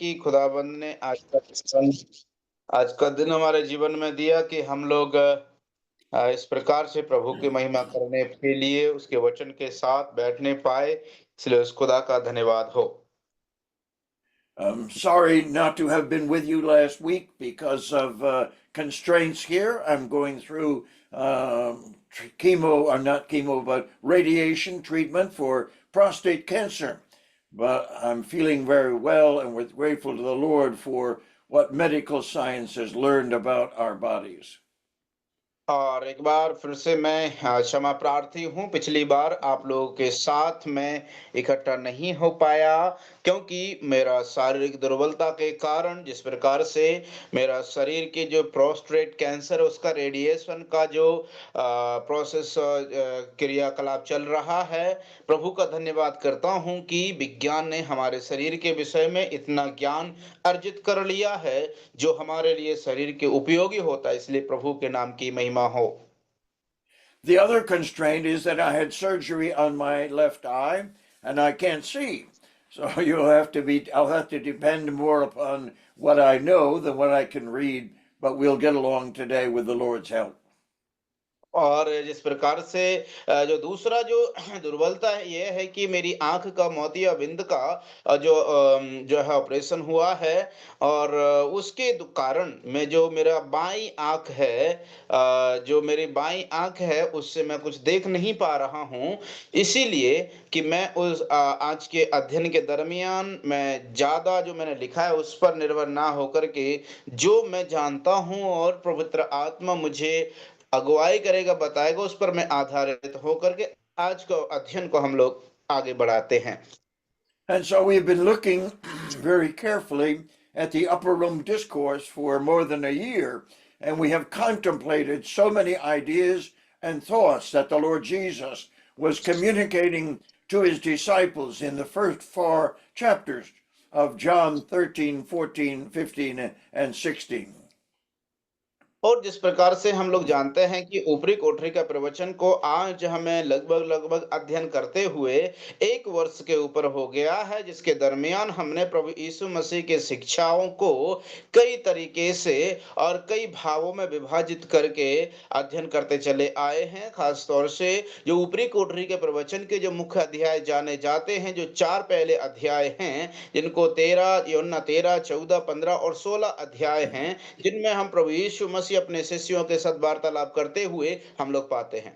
कि खुदाबंद ने आज का दिन हमारे जीवन में दिया कि हम लोग इस प्रकार से प्रभु की महिमा करने के लिए उसके वचन के साथ बैठने पाए, इसलिए उस खुदा का धन्यवाद हो। Sorry not to have been with you last week because of constraints here. I'm going through chemo, or not chemo, but radiation treatment for prostate cancer. But I'm feeling very well, and we're grateful to the Lord for what medical science has learned about our bodies. और एक बार फिर से मैं क्षमा प्रार्थी हूँ, पिछली बार आप लोगों के साथ मैं इकट्ठा नहीं हो पाया क्योंकि मेरा शारीरिक दुर्बलता के कारण जिस प्रकार से मेरा शरीर के जो प्रोस्टेट कैंसर उसका रेडिएशन का जो प्रोसेस क्रियाकलाप चल रहा है, प्रभु का धन्यवाद करता हूँ कि विज्ञान ने हमारे शरीर के विषय में इतना ज्ञान अर्जित कर लिया है, जो हमारे लिए शरीर के उपयोगी होता है, इसलिए प्रभु के नाम की महिमा हो। The other constraint is that I had surgery on my left eye and I can't see. So I'll have to depend more upon what I know than what I can read, but we'll get along today with the Lord's help. और जिस प्रकार से जो दूसरा जो दुर्बलता है ये है कि मेरी आँख का मोतियाबिंद का जो है ऑपरेशन हुआ है और उसके कारण मैं जो मेरा बाईं आँख है जो मेरी बाईं आँख है उससे मैं कुछ देख नहीं पा रहा हूँ। इसीलिए कि मैं उस आज के अध्ययन के दरमियान मैं ज़्यादा जो मैंने लिखा है उस पर निर्भर ना होकर के जो मैं जानता हूँ और पवित्र आत्मा मुझे अगुवाई करेगा, बताएगा, उस पर मैं आधारित होकर के आज को अध्ययन को हम लोग आगे बढ़ाते हैं। And so we've been looking very carefully at the Upper Room Discourse for more than a year, and we have contemplated so many ideas and thoughts that the Lord Jesus was communicating to his disciples in the first 4 chapters of John 13, 14, 15, and 16. और जिस प्रकार से हम लोग जानते हैं कि ऊपरी कोठरी का प्रवचन को आज हमें लगभग अध्ययन करते हुए 1 वर्ष के ऊपर हो गया है, जिसके दरमियान हमने प्रभु यीशु मसीह के शिक्षाओं को कई तरीके से और कई भावों में विभाजित करके अध्ययन करते चले आए हैं। खास तौर से जो ऊपरी कोठरी के प्रवचन के जो मुख्य अध्याय जाने जाते हैं, जो 4 पहले अध्याय हैं, जिनको 13, यूहन्ना 13, 14, 15 और 16 अध्याय हैं, जिनमें हम प्रभु यीशु मसीह अपने शिष्यों के साथ वार्तालाप करते हुए हम लोग पाते हैं।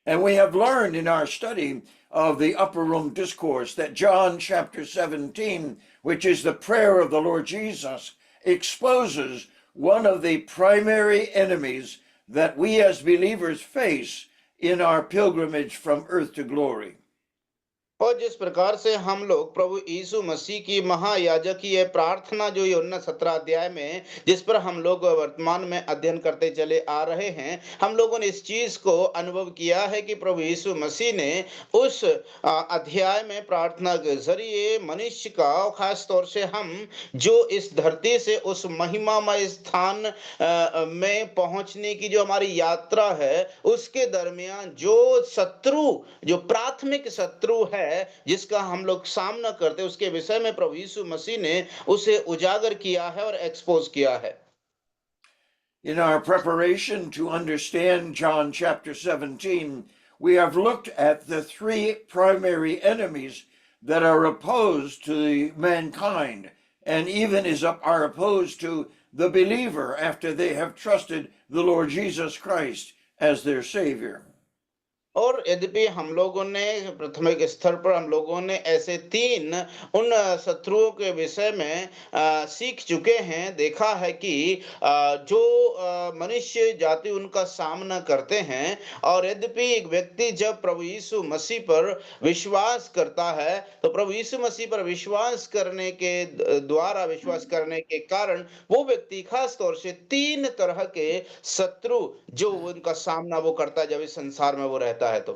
And we have learned in our study of the Upper Room Discourse that John chapter 17, which is the prayer of the Lord Jesus, exposes one of the primary enemies that we as believers face in our pilgrimage from earth to glory. और जिस प्रकार से हम लोग प्रभु यीशु मसीह की महायाजकीय प्रार्थना जो यूहन्ना 17 अध्याय में जिस पर हम लोग वर्तमान में अध्ययन करते चले आ रहे हैं, हम लोगों ने इस चीज को अनुभव किया है कि प्रभु यीशु मसीह ने उस अध्याय में प्रार्थना के जरिए मनुष्य का, खास तौर से हम जो इस धरती से उस महिमामय स्थान में पहुंचने की जो हमारी यात्रा है उसके दरमियान जो शत्रु, जो प्राथमिक शत्रु है जिसका हम लोग सामना करते हैं, उसके विषय में प्रभु यीशु मसीह ने उसे उजागर किया है और एक्सपोज किया है। In our preparation to understand John chapter 17, we have looked at the 3 primary enemies that are opposed to mankind and even are opposed to the believer after they have trusted the Lord Jesus Christ as their Savior. और यद्यपि हम लोगों ने प्राथमिक स्तर पर हम लोगों ने ऐसे 3 उन शत्रुओं के विषय में सीख चुके हैं, देखा है कि जो मनुष्य जाति उनका सामना करते हैं, और यद्यपि एक व्यक्ति जब प्रभु यीशु मसीह पर विश्वास करता है तो प्रभु यीशु मसीह पर विश्वास करने के द्वारा, विश्वास करने के कारण वो व्यक्ति खास तौर से 3 तरह के शत्रु जो उनका सामना वो करता है जब इस संसार में वो रहता है। तो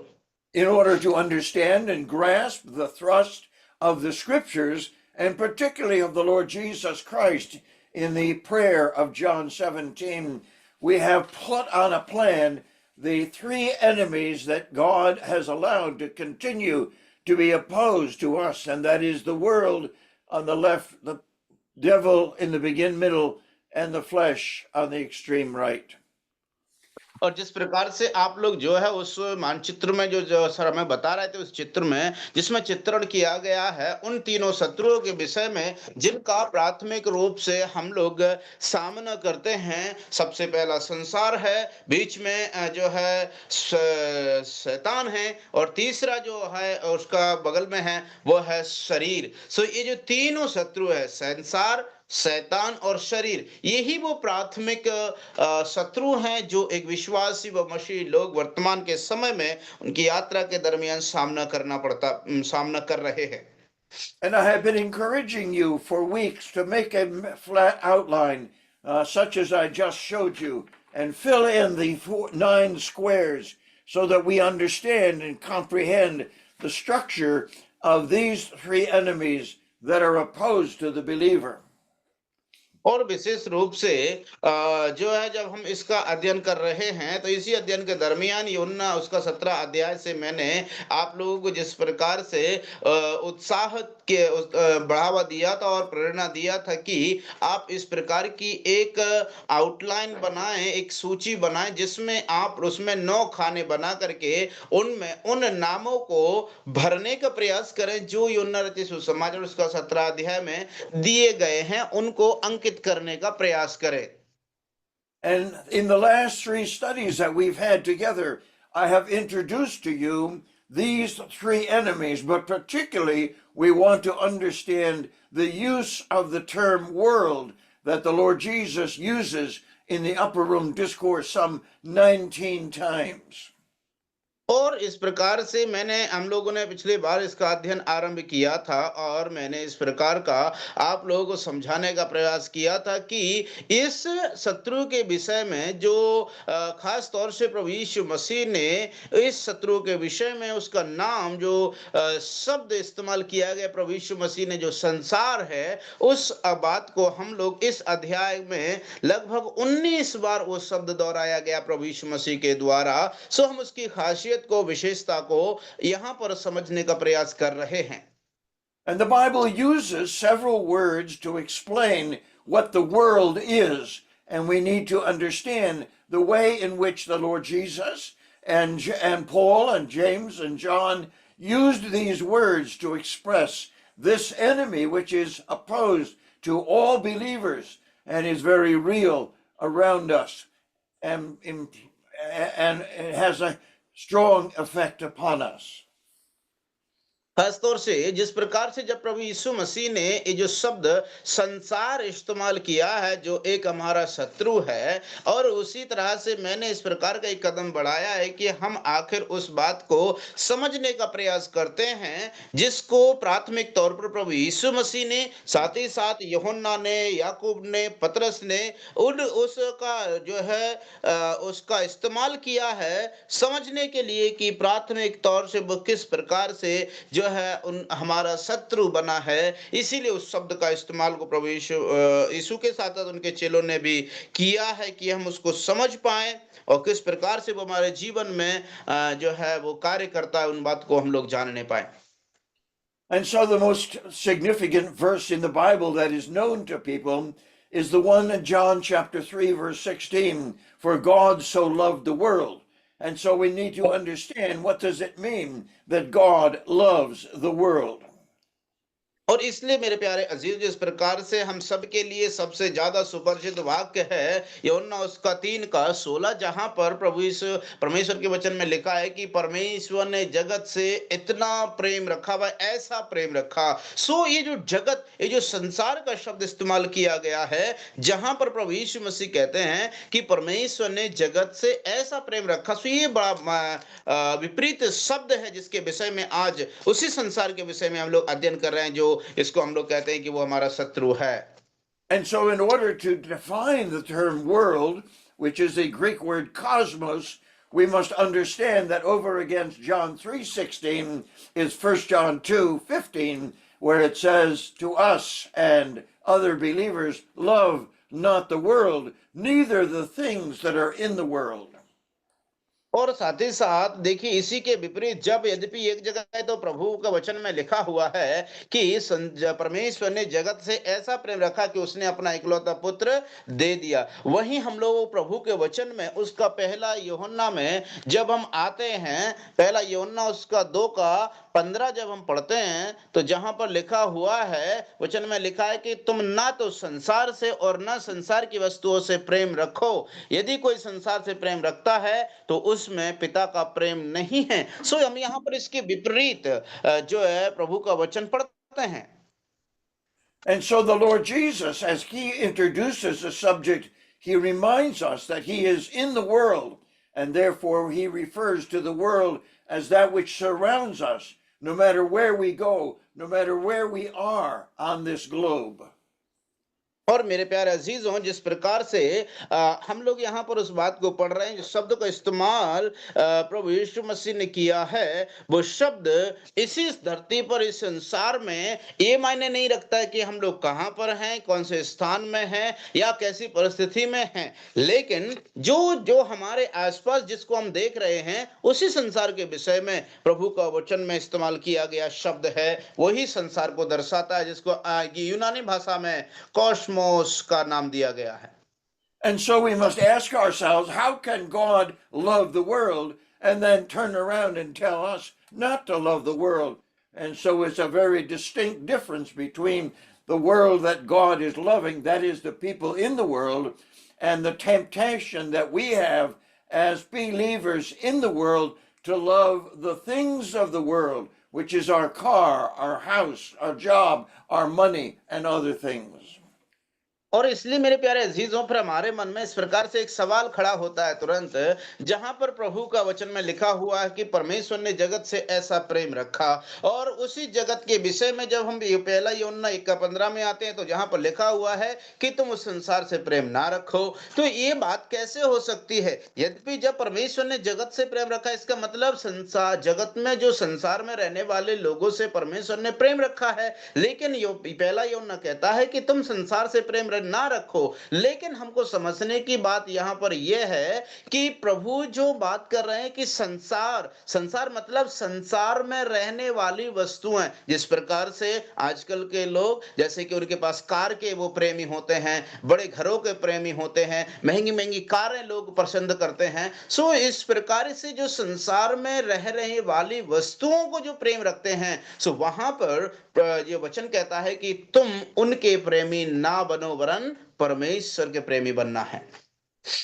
in order to understand and grasp the thrust of the scriptures, and particularly of the Lord Jesus Christ in the prayer of John 17, we have put on a plan the 3 enemies that God has allowed to continue to be opposed to us, and that is the world on the left, the devil in the begin, middle, and the flesh on the extreme right. और जिस प्रकार से आप लोग जो है उस मानचित्र में जो सर हमें बता रहे थे उस चित्र में जिसमें चित्रण किया गया है उन तीनों शत्रुओं के विषय में जिनका प्राथमिक रूप से हम लोग सामना करते हैं। सबसे पहला संसार है, बीच में जो है शैतान है, और तीसरा जो है उसका बगल में है वो है शरीर। सो ये जो तीनों शत्रु है, संसार, शैतान और शरीर, यही वो प्राथमिक शत्रु हैं जो एक विश्वासी व मसीही लोग वर्तमान के समय में उनकी यात्रा के दरमियान सामना कर रहे हैं। And I have been encouraging you for weeks to make a flat outline, such as I just showed you, and fill in the 9 squares so that we understand and comprehend the structure of these 3 enemies that are opposed to the believer. और विशेष रूप से जो है जब हम इसका अध्ययन कर रहे हैं तो इसी अध्ययन के दरमियान यूहन्ना उसका 17 अध्याय से मैंने आप लोगों को जिस प्रकार से उत्साह के बढ़ावा दिया था और प्रेरणा दिया था कि आप इस प्रकार की एक आउटलाइन बनाएं, एक सूची बनाएं जिसमें आप उसमें 9 खाने बना करके उनमें उन नामों को भरने का प्रयास करें जो यूहन्ना रचित सुसमाचार उसका 17 अध्याय में दिए गए हैं, उनको अंकित करने का प्रयास करें। And in the last 3 studies that we've had together, I have introduced to you these 3 enemies, but particularly we want to understand the use of the term world that the Lord Jesus uses in the upper room discourse some 19 times. और इस प्रकार से हम लोगों ने पिछली बार इसका अध्ययन आरंभ किया था और मैंने इस प्रकार का आप लोगों को समझाने का प्रयास किया था कि इस शत्रु के विषय में जो खास तौर से प्रभु यीशु मसीह ने इस शत्रु के विषय में उसका नाम जो शब्द इस्तेमाल किया गया, प्रभु यीशु मसीह ने जो संसार है उस बात को हम लोग इस अध्याय में लगभग 19 बार वो शब्द दोहराया गया प्रभु यीशु मसीह के द्वारा। सो हम उसकी खासियत को, विशेषता को यहां पर समझने का प्रयास कर रहे हैं। And the Bible uses several words to explain what the world is, and we need to understand the way in which the Lord Jesus and Paul and James and John used these words to express this enemy which is opposed to all believers and is very real around us and it has a strong effect upon us. खास तौर से जिस प्रकार से जब प्रभु यीशु मसीह ने ये जो शब्द संसार इस्तेमाल किया है जो एक हमारा शत्रु है, और उसी तरह से मैंने इस प्रकार का एक कदम बढ़ाया है कि हम आखिर उस बात को समझने का प्रयास करते हैं जिसको प्राथमिक तौर पर प्रभु यीशु मसीह ने, साथ ही साथ यूहन्ना ने, याकूब ने, पतरस ने उसका जो है उसका इस्तेमाल किया है समझने के लिए कि प्राथमिक तौर से वो किस प्रकार से जो है उन हमारा शत्रु बना है। इसीलिए उस शब्द का इस्तेमाल को प्रभु यीशु के साथ साथ उनके चेलों ने भी किया है कि हम उसको समझ पाए और किस प्रकार से वो हमारे जीवन में जो है वो कार्य करता है, उन बात को हम लोग जानने पाए। And so the most significant verse in the Bible that is known to people is the one in John chapter 3 verse 16, for God so loved the world. And so we need to understand, what does it mean that God loves the world? और इसलिए मेरे प्यारे अजीज, जिस प्रकार से हम सब के लिए सबसे ज्यादा सुपरिचित वाक्य है यूहन्ना उसका 3 का 16, जहां पर परमेश्वर के वचन में लिखा है कि परमेश्वर ने जगत से इतना प्रेम रखा, वह ऐसा प्रेम रखा। सो ये जो जगत, ये जो संसार का शब्द इस्तेमाल किया गया है, जहां पर प्रभु यीशु मसीह कहते हैं कि परमेश्वर ने जगत से ऐसा प्रेम रखा। सो ये बड़ा विपरीत शब्द है जिसके विषय में आज उसी संसार के विषय में हम लोग अध्ययन कर रहे हैं जो इसको हम लोग कहते हैं कि वो हमारा शत्रु है। And so in order to define the term world, which is the Greek word cosmos, we must understand that over against John 3:16 is 1 John 2:15, where it says, to us and other believers, love not the world, neither the things that are in the world. और साथ ही साथ देखिए इसी के विपरीत जब यद्यपि एक जगह है तो प्रभु का वचन में लिखा हुआ है कि परमेश्वर ने जगत से ऐसा प्रेम रखा कि उसने अपना इकलौता पुत्र दे दिया। वहीं हम लोग प्रभु के वचन में उसका पहला यूहन्ना में जब हम आते हैं, पहला यूहन्ना उसका 2 का 15 जब हम पढ़ते हैं तो जहां पर लिखा हुआ है, वचन में लिखा है कि तुम ना तो संसार से और ना संसार की वस्तुओं से प्रेम रखो। यदि कोई संसार से प्रेम रखता है तो उसमें पिता का प्रेम नहीं है। सो हम यहाँ पर इसके विपरीत जो है प्रभु का वचन पढ़ते हैं। And so the Lord Jesus, as he introduces the subject, he reminds us that he is in the world, and therefore he refers to the world as that which surrounds us, no matter where we go, no matter where we are on this globe. और मेरे प्यारे अजीजों, जिस प्रकार से हम लोग यहाँ पर उस बात को पढ़ रहे हैं, जो शब्द का इस्तेमाल प्रभु यीशु मसीह ने किया है, वो शब्द इसी धरती पर, इस संसार में ये मायने नहीं रखता है कि हम लोग कहाँ पर हैं, कौन से स्थान में हैं या कैसी परिस्थिति में हैं, लेकिन जो जो हमारे आसपास जिसको हम देख रहे हैं उसी संसार के विषय में प्रभु का वचन में इस्तेमाल किया गया शब्द है, वही संसार को दर्शाता है, जिसको यूनानी भाषा में कॉस्मोस का नाम दिया गया है। And so we must ask ourselves, how can God love the world and then turn around and tell us not to love the world? And so it's a very distinct difference between the world that God is loving, that is the people in the world, and the temptation that we have as believers in the world to love the things of the world, which is our car, our house, our job, our money, and other things. और इसलिए मेरे प्यारे अजीजों, पर हमारे मन में इस प्रकार से एक सवाल खड़ा होता है तुरंत, जहां पर प्रभु का वचन में लिखा हुआ है कि परमेश्वर ने जगत से ऐसा प्रेम रखा, और उसी जगत के विषय में जब हम ये पहला यूहन्ना 1:15 में आते हैं तो जहां पर लिखा हुआ है कि तुम उस संसार से प्रेम ना रखो, तो ये बात कैसे हो सकती है? यद्यपि जब परमेश्वर ने जगत से प्रेम रखा, इसका मतलब संसार, जगत में जो संसार में रहने वाले लोगों से परमेश्वर ने प्रेम रखा है, लेकिन यो पहला यूहन्ना कहता है कि तुम संसार से प्रेम ना रखो। लेकिन हमको समझने की बात यहां पर यह है कि प्रभु जो बात कर रहे हैं कि संसार, संसार मतलब संसार में रहने वाली वस्तुएं, जिस प्रकार से आजकल के लोग जैसे कि उनके पास कार के वो प्रेमी होते हैं, बड़े घरों के प्रेमी होते हैं, महंगी महंगी कारें लोग पसंद करते हैं, सो इस प्रकार से जो संसार में रह रही वाली वस्तुओं को जो प्रेम रखते हैं, सो वहां पर ये वचन कहता है कि तुम उनके प्रेमी ना बनो, वरन परमेश्वर के प्रेमी बनना है।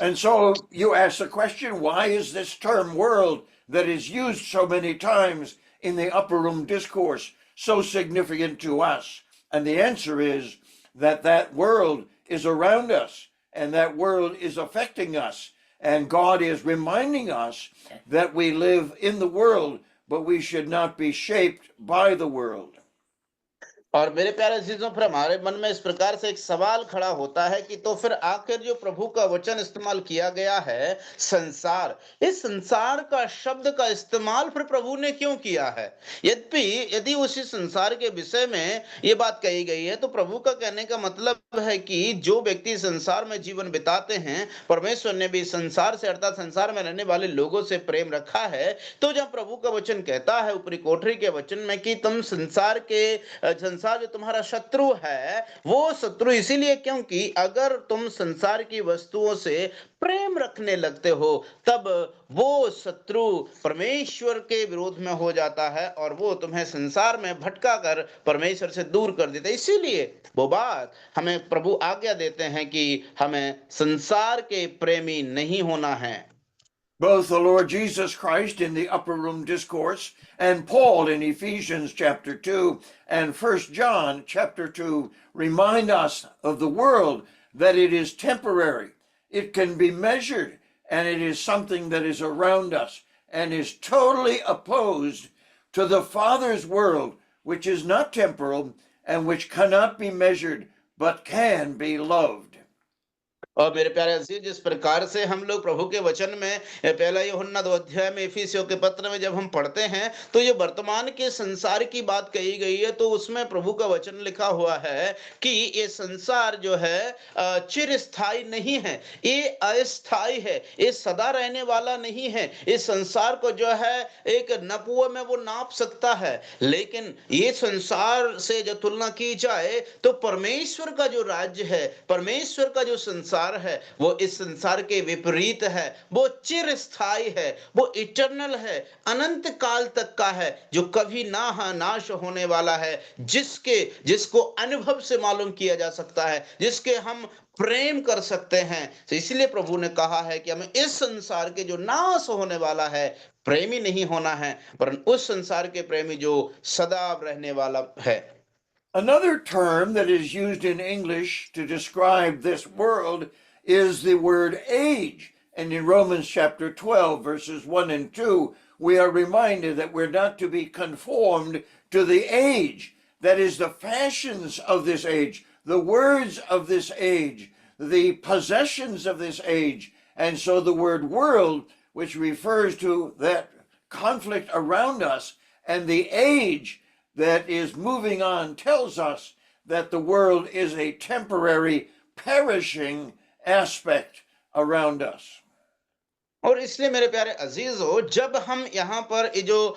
And so you ask the question, why is this term world that is used so many times in the upper room discourse so significant to us? And the answer is that that world is around us and that world is affecting us. And God is reminding us that we live in the world, but we should not be shaped by the world. और मेरे प्यारे अजीजों, फिर हमारे मन में इस प्रकार से एक सवाल खड़ा होता है कि तो फिर आखिर जो प्रभु का वचन इस्तेमाल किया गया है संसार, इस संसार का शब्द का इस्तेमाल फिर प्रभु ने क्यों किया है? यद्यपि यदि उसी संसार के विषय में ये बात कही गई है, तो प्रभु का कहने का मतलब है कि जो व्यक्ति संसार में जीवन बिताते हैं, परमेश्वर ने भी संसार से अर्थात संसार में रहने वाले लोगों से प्रेम रखा है। तो जब प्रभु का वचन कहता है ऊपरी कोठरी के वचन में कि तुम संसार जो तुम्हारा शत्रु है, वो शत्रु इसीलिए क्योंकि अगर तुम संसार की वस्तुओं से प्रेम रखने लगते हो, तब वो शत्रु परमेश्वर के विरोध में हो जाता है और वो तुम्हें संसार में भटका कर परमेश्वर से दूर कर देता है। इसीलिए वो बात हमें प्रभु आज्ञा देते हैं कि हमें संसार के प्रेमी नहीं होना है। Both the Lord Jesus Christ in the upper room discourse and Paul in Ephesians chapter 2 and 1 John chapter 2 remind us of the world, that it is temporary. It can be measured, and it is something that is around us and is totally opposed to the Father's world, which is not temporal and which cannot be measured but can be loved. और मेरे प्यारे अज़ीज़, जिस प्रकार से हम लोग प्रभु के वचन में पहला यूहन्ना 2 अध्याय में इफिसियों के पत्र में जब हम पढ़ते हैं, तो ये वर्तमान के संसार की बात कही गई है, तो उसमें प्रभु का वचन लिखा हुआ है कि ये संसार जो है चिरस्थायी नहीं है, ये अस्थायी है, ये सदा रहने वाला नहीं है। इस संसार को जो है एक नपुए में वो नाप सकता है, लेकिन ये संसार से जो तुलना की जाए, तो परमेश्वर का जो राज्य है, परमेश्वर का जो संसार है, वो इस संसार के विपरीत है। वो चिरस्थायी है, वो इटर्नल है, अनंत काल तक का है, जो कभी नाश होने वाला है, जिसको अनुभव से मालूम किया जा सकता है, जिसके हम प्रेम कर सकते हैं। तो इसलिए प्रभु ने कहा है कि हमें इस संसार के जो नाश होने वाला है, प्रेमी नहीं होना है, पर उस संसार के प्रेमी जो सदा रहने वाला है। Another term that is used in English to describe this world is the word age. And in Romans chapter 12, verses 1 and 2, we are reminded that we're not to be conformed to the age, that is, the fashions of this age, the words of this age, the possessions of this age. And so the word world, which refers to that conflict around us, and the age that is moving on tells us that the world is a temporary, perishing aspect around us. और इसलिए मेरे प्यारे अजीजों, जब हम यहाँ पर ये जो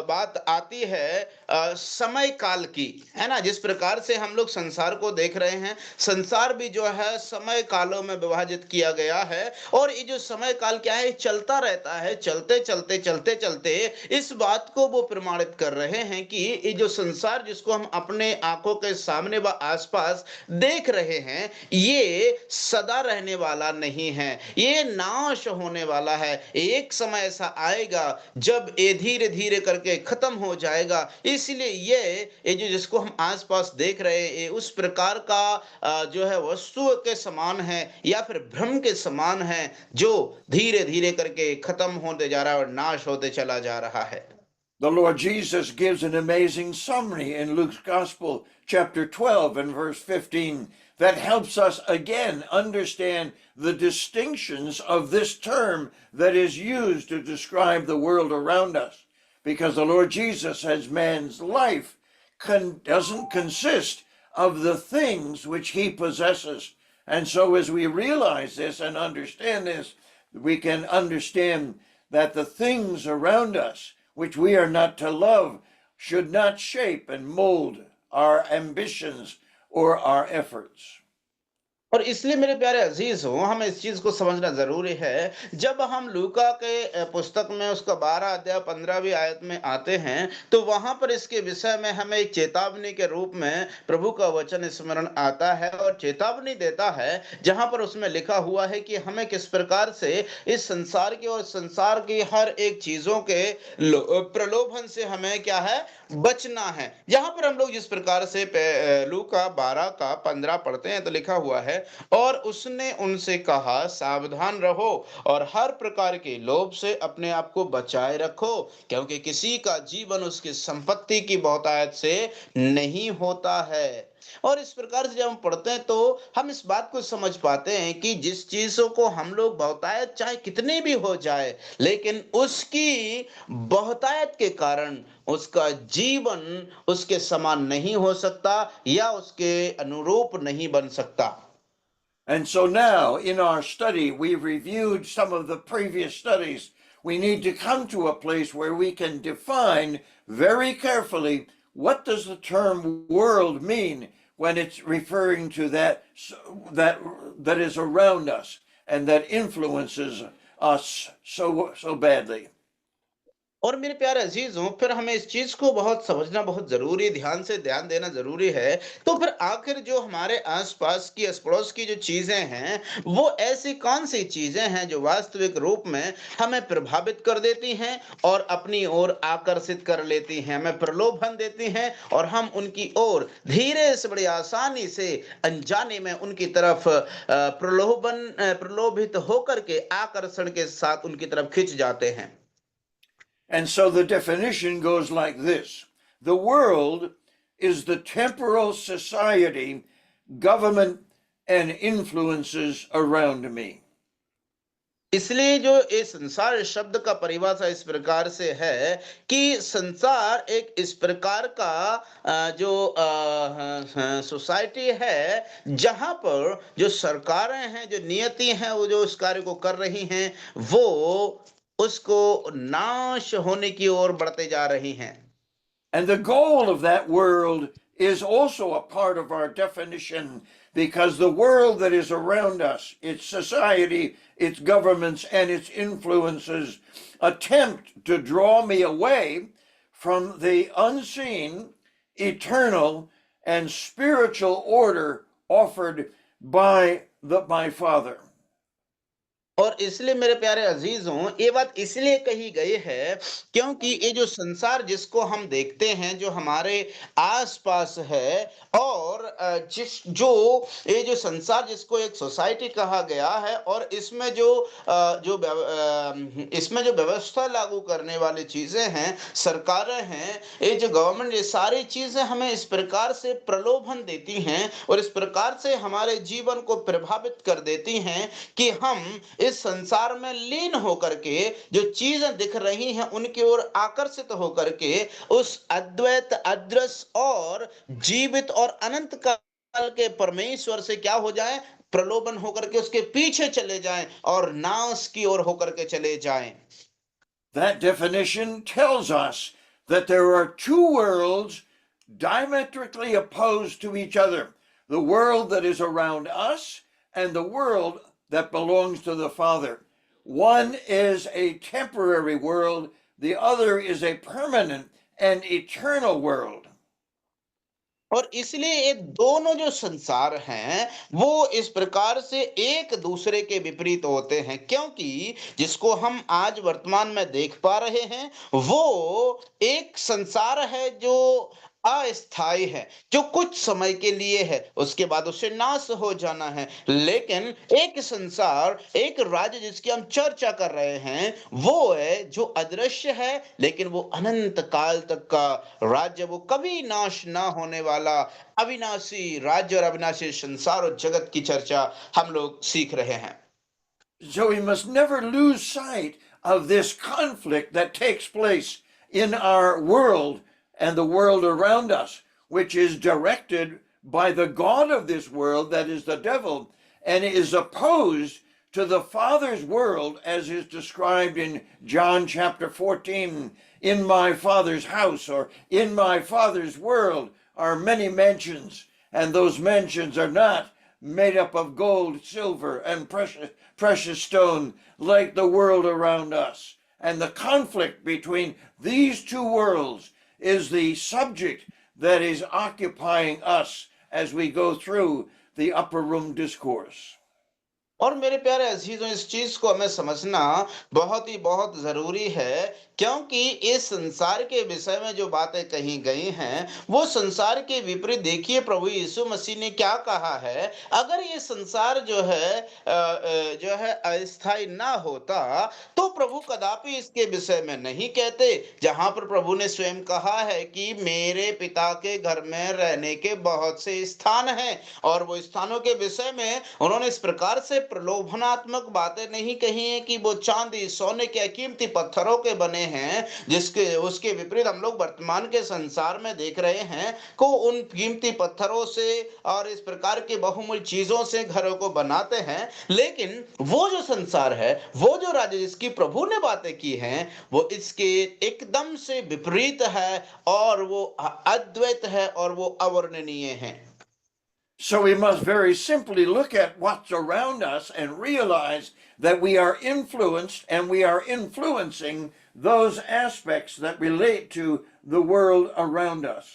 बात आती है समय काल की, है ना, जिस प्रकार से हम लोग संसार को देख रहे हैं, संसार भी जो है समय कालों में विभाजित किया गया है। और ये जो समय काल क्या है, चलता रहता है, चलते चलते चलते चलते इस बात को वो प्रमाणित कर रहे हैं कि ये जो संसार जिसको हम अपने आंखों के सामने व आसपास देख रहे हैं, ये सदा रहने वाला नहीं है, ये नाश होने वाला है। एक समय ऐसा आएगा जब ये धीरे धीरे करके खत्म हो जाएगा। इसलिए ये जो जिसको हम आसपास देख रहे हैं, ये उस प्रकार का जो है वस्तु के समान है या फिर भ्रम के समान है, जो धीरे धीरे करके खत्म होते जा रहा है और नाश होते चला जा रहा है। The Lord Jesus gives an amazing summary in Luke's Gospel, chapter 12 and verse 15, that helps us again understand the distinctions of this term that is used to describe the world around us. Because the Lord Jesus says man's life doesn't consist of the things which he possesses. And so as we realize this and understand this, we can understand that the things around us which we are not to love should not shape and mold our ambitions or our efforts. और इसलिए मेरे प्यारे अजीज हो, हमें इस चीज को समझना जरूरी है। जब हम लूका के पुस्तक में उसका 12 अध्याय 15वीं आयत में आते हैं, तो वहां पर इसके विषय में हमें एक चेतावनी के रूप में प्रभु का वचन स्मरण आता है और चेतावनी देता है, जहां पर उसमें लिखा हुआ है कि हमें किस प्रकार से इस संसार की और संसार की हर एक चीजों के प्रलोभन से हमें क्या है, बचना है। यहाँ पर हम लोग जिस प्रकार से लूका 12 का 15 पढ़ते हैं, तो लिखा हुआ है, और उसने उनसे कहा, सावधान रहो और हर प्रकार के लोभ से अपने आप को बचाए रखो, क्योंकि किसी का जीवन उसकी संपत्ति की बहुतायत से नहीं होता है। और इस प्रकार से जब हम पढ़ते हैं, तो हम इस बात को समझ पाते हैं कि जिस चीजों को हम लोग बहुतायत चाहे कितनी भी हो जाए, लेकिन उसकी बहुतायत के कारण उसका जीवन उसके समान नहीं हो सकता या उसके अनुरूप नहीं बन सकता। And so now in our study, we've reviewed some of the previous studies. We need to come to a place where we can define very carefully what does the term world mean when it's referring to that is around us and that influences us so badly. और मेरे प्यारे अजीजों, फिर हमें इस चीज को बहुत समझना बहुत जरूरी, ध्यान देना जरूरी है। तो फिर आखिर जो हमारे आसपास की अस पड़ोस की जो चीजें हैं, वो ऐसी कौन सी चीजें हैं जो वास्तविक रूप में हमें प्रभावित कर देती हैं और अपनी ओर आकर्षित कर लेती हैं, हमें प्रलोभन देती हैं और हम उनकी ओर धीरे से बड़ी आसानी से अनजाने में उनकी तरफ प्रलोभित होकर के आकर्षण के साथ उनकी तरफ खिंच जाते हैं। And so the definition goes like this. The world is the temporal society, government, and influences around me. इसलिए जो ये संसार शब्द का परिभाषा इस प्रकार से है कि संसार एक इस प्रकार का जो सोसाइटी है जहां पर जो सरकारें हैं, जो नियति हैं, वो जो इस कार्य को कर रही हैं, वो उसको नाश होने की ओर बढ़ते जा रही हैं। And the goal of that world is also a part of our definition, because the world that is around us, its society, its governments, and its influences attempt to draw me away from the unseen, eternal, and spiritual order offered by my Father. और इसलिए मेरे प्यारे अजीजों, ये बात इसलिए कही गई है क्योंकि ये जो संसार जिसको हम देखते हैं, जो हमारे आसपास है, और ये जो संसार जिसको एक सोसाइटी कहा गया है, और इसमें इसमें जो व्यवस्था लागू करने वाली चीजें हैं, सरकारें हैं, ये जो गवर्नमेंट, ये सारी चीजें हमें इस प्रकार से प्रलोभन देती हैं और इस प्रकार से हमारे जीवन को प्रभावित कर देती हैं कि हम इस संसार में लीन होकर के जो चीजें दिख रही हैं उनकी ओर आकर्षित होकर के उस अद्वैत, अदृश्य और जीवित और अनंत काल के परमेश्वर से क्या हो जाए, प्रलोभन होकर के उसके पीछे चले जाएं और नाश की ओर होकर के चले जाएं। That definition tells us that there are two worlds diametrically opposed to each other: the world that is around us and the world that belongs to the Father. One is a temporary world, the other is a permanent and eternal world. और इसलिए ये दोनों जो संसार हैं वो इस प्रकार से एक दूसरे के विपरीत होते हैं, क्योंकि जिसको हम आज वर्तमान में देख पा रहे हैं वो एक संसार है जो अस्थाई है, जो कुछ समय के लिए है, उसके बाद उससे नाश हो जाना है। लेकिन एक संसार, एक राज्य जिसकी हम चर्चा कर रहे हैं, वो है जो अदृश्य है, लेकिन वो अनंत काल तक का राज्य, वो कभी नाश ना होने वाला अविनाशी राज्य और अविनाशी संसार और जगत की चर्चा हम लोग सीख रहे हैं। So we must never lose sight of this conflict that takes place in our world and the world around us, which is directed by the God of this world, that is the devil, and is opposed to the Father's world, as is described in John chapter 14. In my Father's house, or in my Father's world, are many mansions, and those mansions are not made up of gold, silver, and precious stone like the world around us. And the conflict between these two worlds is the subject that is occupying us as we go through the upper room discourse. और मेरे प्यारे अजीजों, इस चीज को हमें समझना बहुत जरूरी है, क्योंकि इस संसार के विषय में जो बातें कही गई हैं वो संसार के विपरीत। देखिए प्रभु यीशु मसीह ने क्या कहा है, अगर ये संसार जो है अस्थाई ना होता तो प्रभु कदापि इसके विषय में नहीं कहते। जहां पर प्रभु ने स्वयं कहा है कि मेरे पिता के घर में रहने के बहुत से स्थान हैं, और वो स्थानों के विषय में उन्होंने इस प्रकार से प्रलोभनात्मक बातें नहीं कही हैं कि वो चांदी, सोने के कीमती पत्थरों के बने हैं, जिसके उसके विपरीत हम लोग वर्तमान के संसार में देख रहे हैं को उन कीमती पत्थरों से और इस प्रकार के बहुमूल्य चीजों से घरों को बनाते हैं। लेकिन वो जो संसार है, वो जो राज्य जिसकी प्रभु ने बातें की हैं, वो इसके एकदम से विपरीत है, और वो अद्वैत है, और वो अवर्णनीय है। So we must very simply look at what's around us and realize that we are influenced and we are influencing those aspects that relate to the world around us.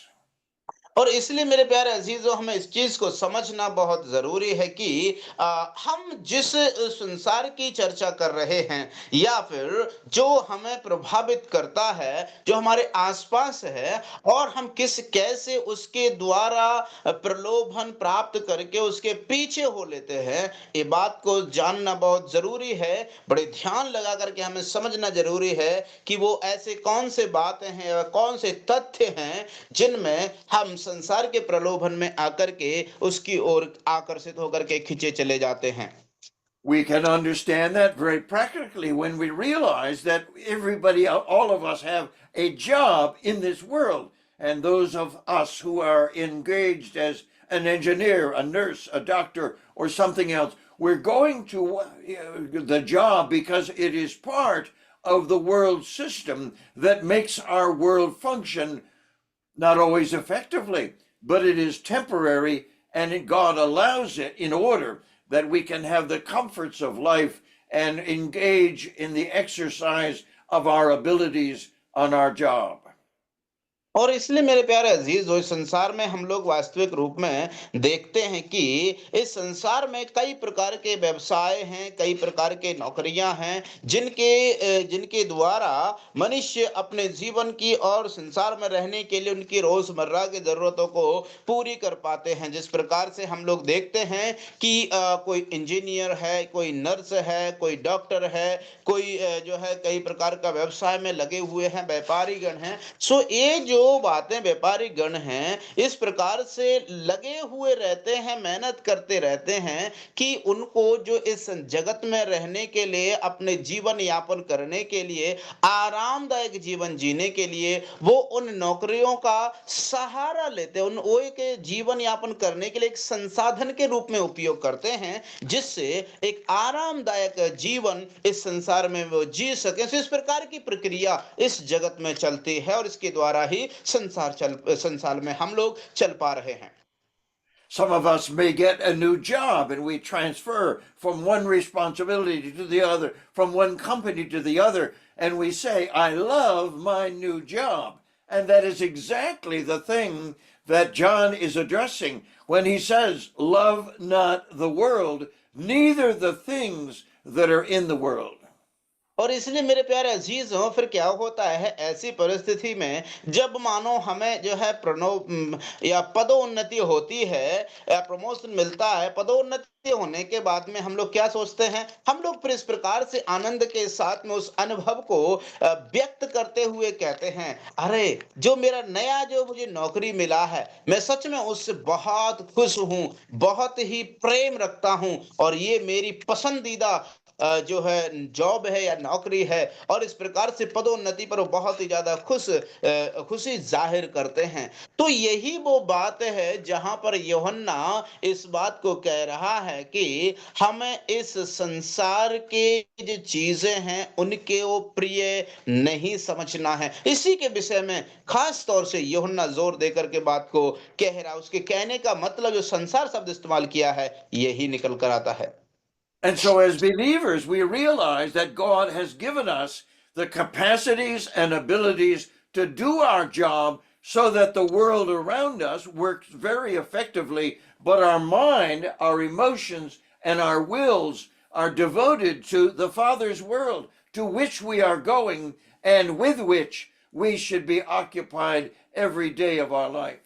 और इसलिए मेरे प्यारे अजीजों, हमें इस चीज को समझना बहुत जरूरी है कि हम जिस संसार की चर्चा कर रहे हैं, या फिर जो हमें प्रभावित करता है, जो हमारे आसपास है, और हम कैसे उसके द्वारा प्रलोभन प्राप्त करके उसके पीछे हो लेते हैं, ये बात को जानना बहुत जरूरी है। बड़े ध्यान लगा करके हमें समझना जरूरी है कि वो ऐसे कौन से बातें हैं, कौन से तथ्य हैं जिनमें हम संसार के प्रलोभन में आकर के उसकी ओर आकर्षित होकर के खींचे चले जाते हैं। We can understand that very practically when we realize that everybody, all of us, have a job in this world. And those of us who are engaged as an engineer, a nurse, a doctor, or something else, we're going to the job because it is part of the world system that makes our world function, not always effectively, but it is temporary, and God allows it in order that we can have the comforts of life and engage in the exercise of our abilities on our job. और इसलिए मेरे प्यारे अजीज, इस संसार में हम लोग वास्तविक रूप में देखते हैं कि इस संसार में कई प्रकार के व्यवसाय हैं, कई प्रकार के नौकरियां हैं, जिनके द्वारा मनुष्य अपने जीवन की और संसार में रहने के लिए उनकी रोजमर्रा की जरूरतों को पूरी कर पाते हैं। जिस प्रकार से हम लोग देखते हैं कि कोई इंजीनियर है, कोई नर्स है, कोई डॉक्टर है, कोई जो है कई प्रकार का व्यवसाय में लगे हुए हैं, व्यापारी गण हैं। सो ये जो बातें व्यापारी गण हैं, इस प्रकार से लगे हुए रहते हैं, मेहनत करते रहते हैं कि उनको जो इस जगत में रहने के लिए, अपने जीवन यापन करने के लिए, आरामदायक जीवन जीने के लिए वो उन नौकरियों का सहारा लेते हैं, उन वो के जीवन यापन करने के लिए एक संसाधन के रूप में उपयोग करते हैं, जिससे एक आरामदायक जीवन इस संसार में वो जी सके। तो इस प्रकार की प्रक्रिया इस जगत में चलती है और इसके द्वारा ही संसार में हम लोग चल पा रहे हैं। Some of us may get a new job and we transfer from one responsibility to the other, from one company to the other, and we say, I love my new job. And that is exactly the thing that John is addressing when he says, love not the world, neither the things that are in the world. और इसलिए मेरे प्यारे अजीजों, फिर क्या होता है ऐसी परिस्थिति में, जब मानो हमें जो है या पदोन्नति होती है या प्रमोशन मिलता है, पदोन्नति होने के बाद में हम लोग क्या सोचते हैं, हम लोग फिर इस प्रकार से आनंद के साथ में उस अनुभव को व्यक्त करते हुए कहते हैं, अरे जो मेरा नया जो मुझे नौकरी मिला है, मैं सच में उससे बहुत खुश हूं, बहुत ही प्रेम रखता हूं, और ये मेरी पसंदीदा जो है जॉब है या नौकरी है। और इस प्रकार से पदोन्नति पर वो बहुत ही ज्यादा खुशी जाहिर करते हैं। तो यही वो बात है जहां पर यूहन्ना इस बात को कह रहा है कि हमें इस संसार के जो चीजें हैं उनके वो प्रिय नहीं समझना है। इसी के विषय में खास तौर से यूहन्ना जोर देकर के बात को कह रहा है। उसके कहने का मतलब जो संसार शब्द इस्तेमाल किया है यही निकल कर आता है। And so, as believers, we realize that God has given us the capacities and abilities to do our job so that the world around us works very effectively, but our mind, our emotions, and our wills are devoted to the Father's world, to which we are going and with which we should be occupied every day of our life.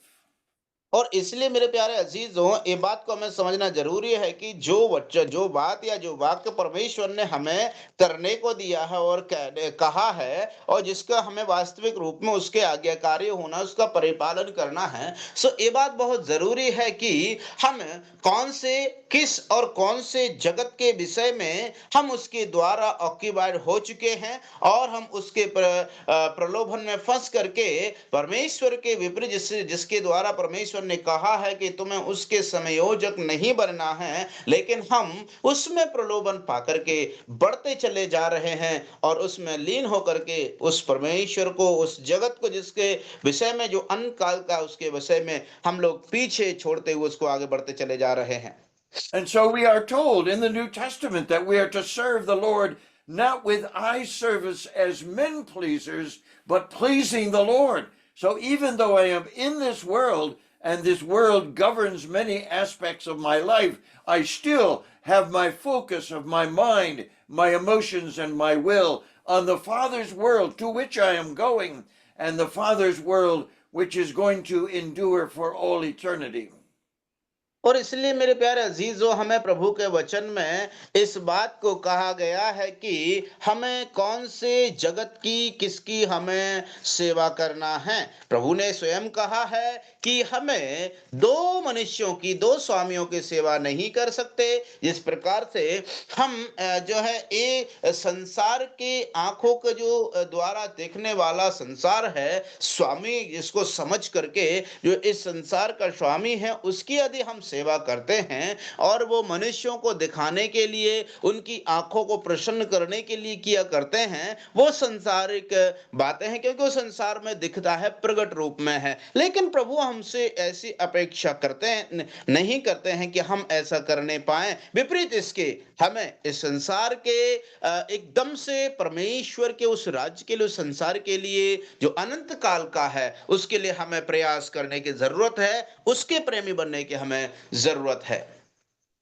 और इसलिए मेरे प्यारे अजीजों, ये बात को हमें समझना जरूरी है कि जो बात या जो वाक्य परमेश्वर ने हमें करने को दिया है और कहा है, और जिसका हमें वास्तविक रूप में उसके आज्ञाकारी होना, उसका परिपालन करना है, सो ये बात बहुत जरूरी है कि हम किस और कौन से जगत के विषय में हम उसके द्वारा ऑक्यूपाइड हो चुके हैं, और हम उसके प्रलोभन में फंस करके परमेश्वर के विपरीत जिसके द्वारा परमेश्वर ने कहा है कि तुम्हें उसके संयोजक नहीं बनना है, लेकिन हम उसमें प्रलोभन पाकर के बढ़ते चले जा रहे हैं और उसमें लीन होकर के उस परमेश्वर को, उस जगत को जिसके विषय में, जो अंत काल का, उसके विषय में हम लोग पीछे छोड़ते हुए उसको आगे बढ़ते चले जा रहे हैं। And so we are told in the New Testament that we are to serve the Lord not with eye service as men pleasers, but pleasing the Lord. So even though I am in this world, and this world governs many aspects of my life, I still have my focus of my mind, my emotions, and my will on the Father's world to which I am going, and the Father's world which is going to endure for all eternity. और इसलिए मेरे प्यारे अजीजों, हमें प्रभु के वचन में इस बात को कहा गया है कि हमें कौन से जगत की, किसकी हमें सेवा करना है। प्रभु ने स्वयं कहा है कि हमें दो मनुष्यों की, दो स्वामियों की सेवा नहीं कर सकते। जिस प्रकार से हम जो है ये संसार के आंखों के जो द्वारा देखने वाला संसार है, स्वामी इसको समझ करके जो इस संसार का स्वामी है उसकी यदि हम सेवा करते हैं और वो मनुष्यों को दिखाने के लिए, उनकी आंखों को प्रसन्न करने के लिए किया करते हैं, वो संसारिक बातें हैं, क्योंकि वो संसार में दिखता है, प्रकट रूप में है। लेकिन प्रभु हमसे ऐसी अपेक्षा करते हैं, नहीं करते हैं कि हम ऐसा करने पाए। विपरीत इसके, हमें इस संसार के एकदम से परमेश्वर के उस राज्य के लिए, उस संसार के लिए जो अनंत काल का है, उसके लिए हमें प्रयास करने की जरूरत है, उसके प्रेमी बनने की हमें जरूरत है।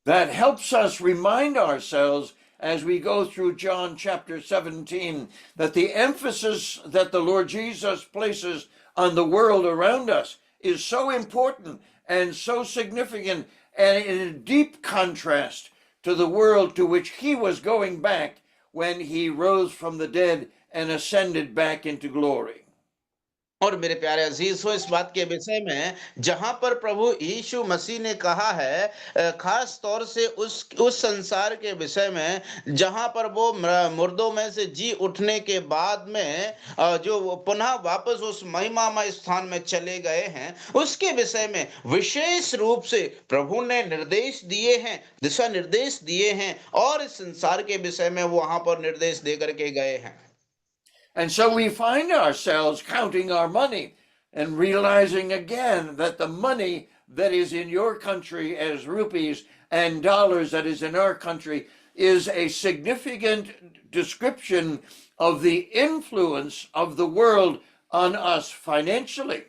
That helps us remind ourselves as we go through John chapter 17 that the emphasis that the Lord Jesus places on the world around us is so important and so significant and in deep contrast to the world to which he was going back when he rose from the dead and ascended back into glory. और मेरे प्यारे अजीजों, इस बात के विषय में जहां पर प्रभु यीशु मसीह ने कहा है, खास तौर से उस संसार के विषय में जहां पर वो मुर्दों में से जी उठने के बाद में जो वो पुनः वापस उस महिमामय स्थान में चले गए हैं, उसके विषय में विशेष रूप से प्रभु ने निर्देश दिए हैं, दिशा निर्देश दिए हैं, और इस संसार के विषय में वो वहां पर निर्देश दे करके गए हैं। And so we find ourselves counting our money and realizing again that the money that is in your country as rupees and dollars that is in our country is a significant description of the influence of the world on us financially.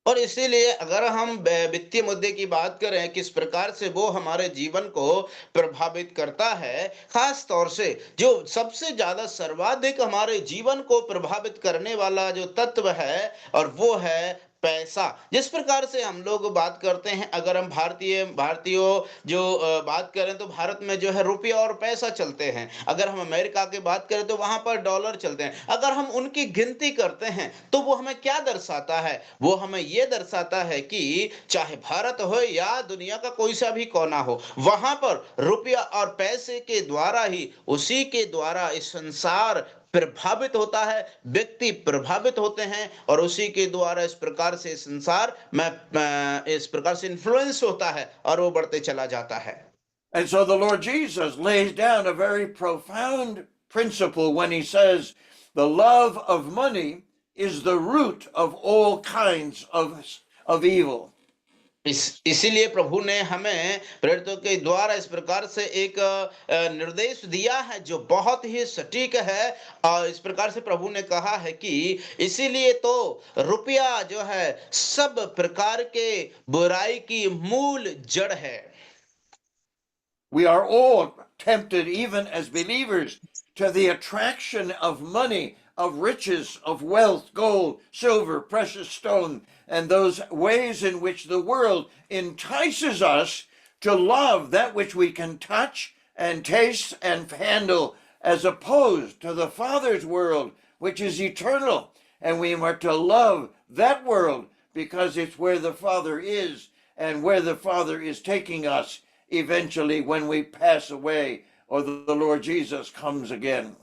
और इसीलिए अगर हम वित्तीय मुद्दे की बात करें, किस प्रकार से वो हमारे जीवन को प्रभावित करता है, खास तौर से जो सबसे ज्यादा सर्वाधिक हमारे जीवन को प्रभावित करने वाला जो तत्व है, और वो है पैसा। जिस प्रकार से हम लोग बात करते हैं, अगर हम भारतीयों जो बात करें, तो भारत में जो है रुपया और पैसा चलते हैं। अगर हम अमेरिका की बात करें तो वहां पर डॉलर चलते हैं। अगर हम उनकी गिनती करते हैं तो वो हमें क्या दर्शाता है? वो हमें ये दर्शाता है कि चाहे भारत हो या दुनिया का कोई सा भी कोना हो, वहां पर रुपया और पैसे के द्वारा ही, उसी के द्वारा इस संसार प्रभावित होता है, व्यक्ति प्रभावित होते हैं, और उसी के द्वारा इस प्रकार से संसार में इस प्रकार से इन्फ्लुएंस होता है और वो बढ़ते चला जाता है। And so the Lord Jesus lays down a very profound principle when he says, the love of money is the root of all kinds of evil. इसीलिए प्रभु ने हमें प्रेरितों के द्वारा इस प्रकार से एक निर्देश दिया है जो बहुत ही सटीक है। और इस प्रकार से प्रभु ने कहा है कि इसीलिए तो रुपया जो है सब प्रकार के बुराई की मूल जड़ है। We are all tempted, even as believers, to the attraction of money, of riches, of wealth, gold, silver, precious stone, and those ways in which the world entices us to love that which we can touch and taste and handle, as opposed to the Father's world, which is eternal. And we are to love that world because it's where the Father is and where the Father is taking us eventually when we pass away or the Lord Jesus comes again.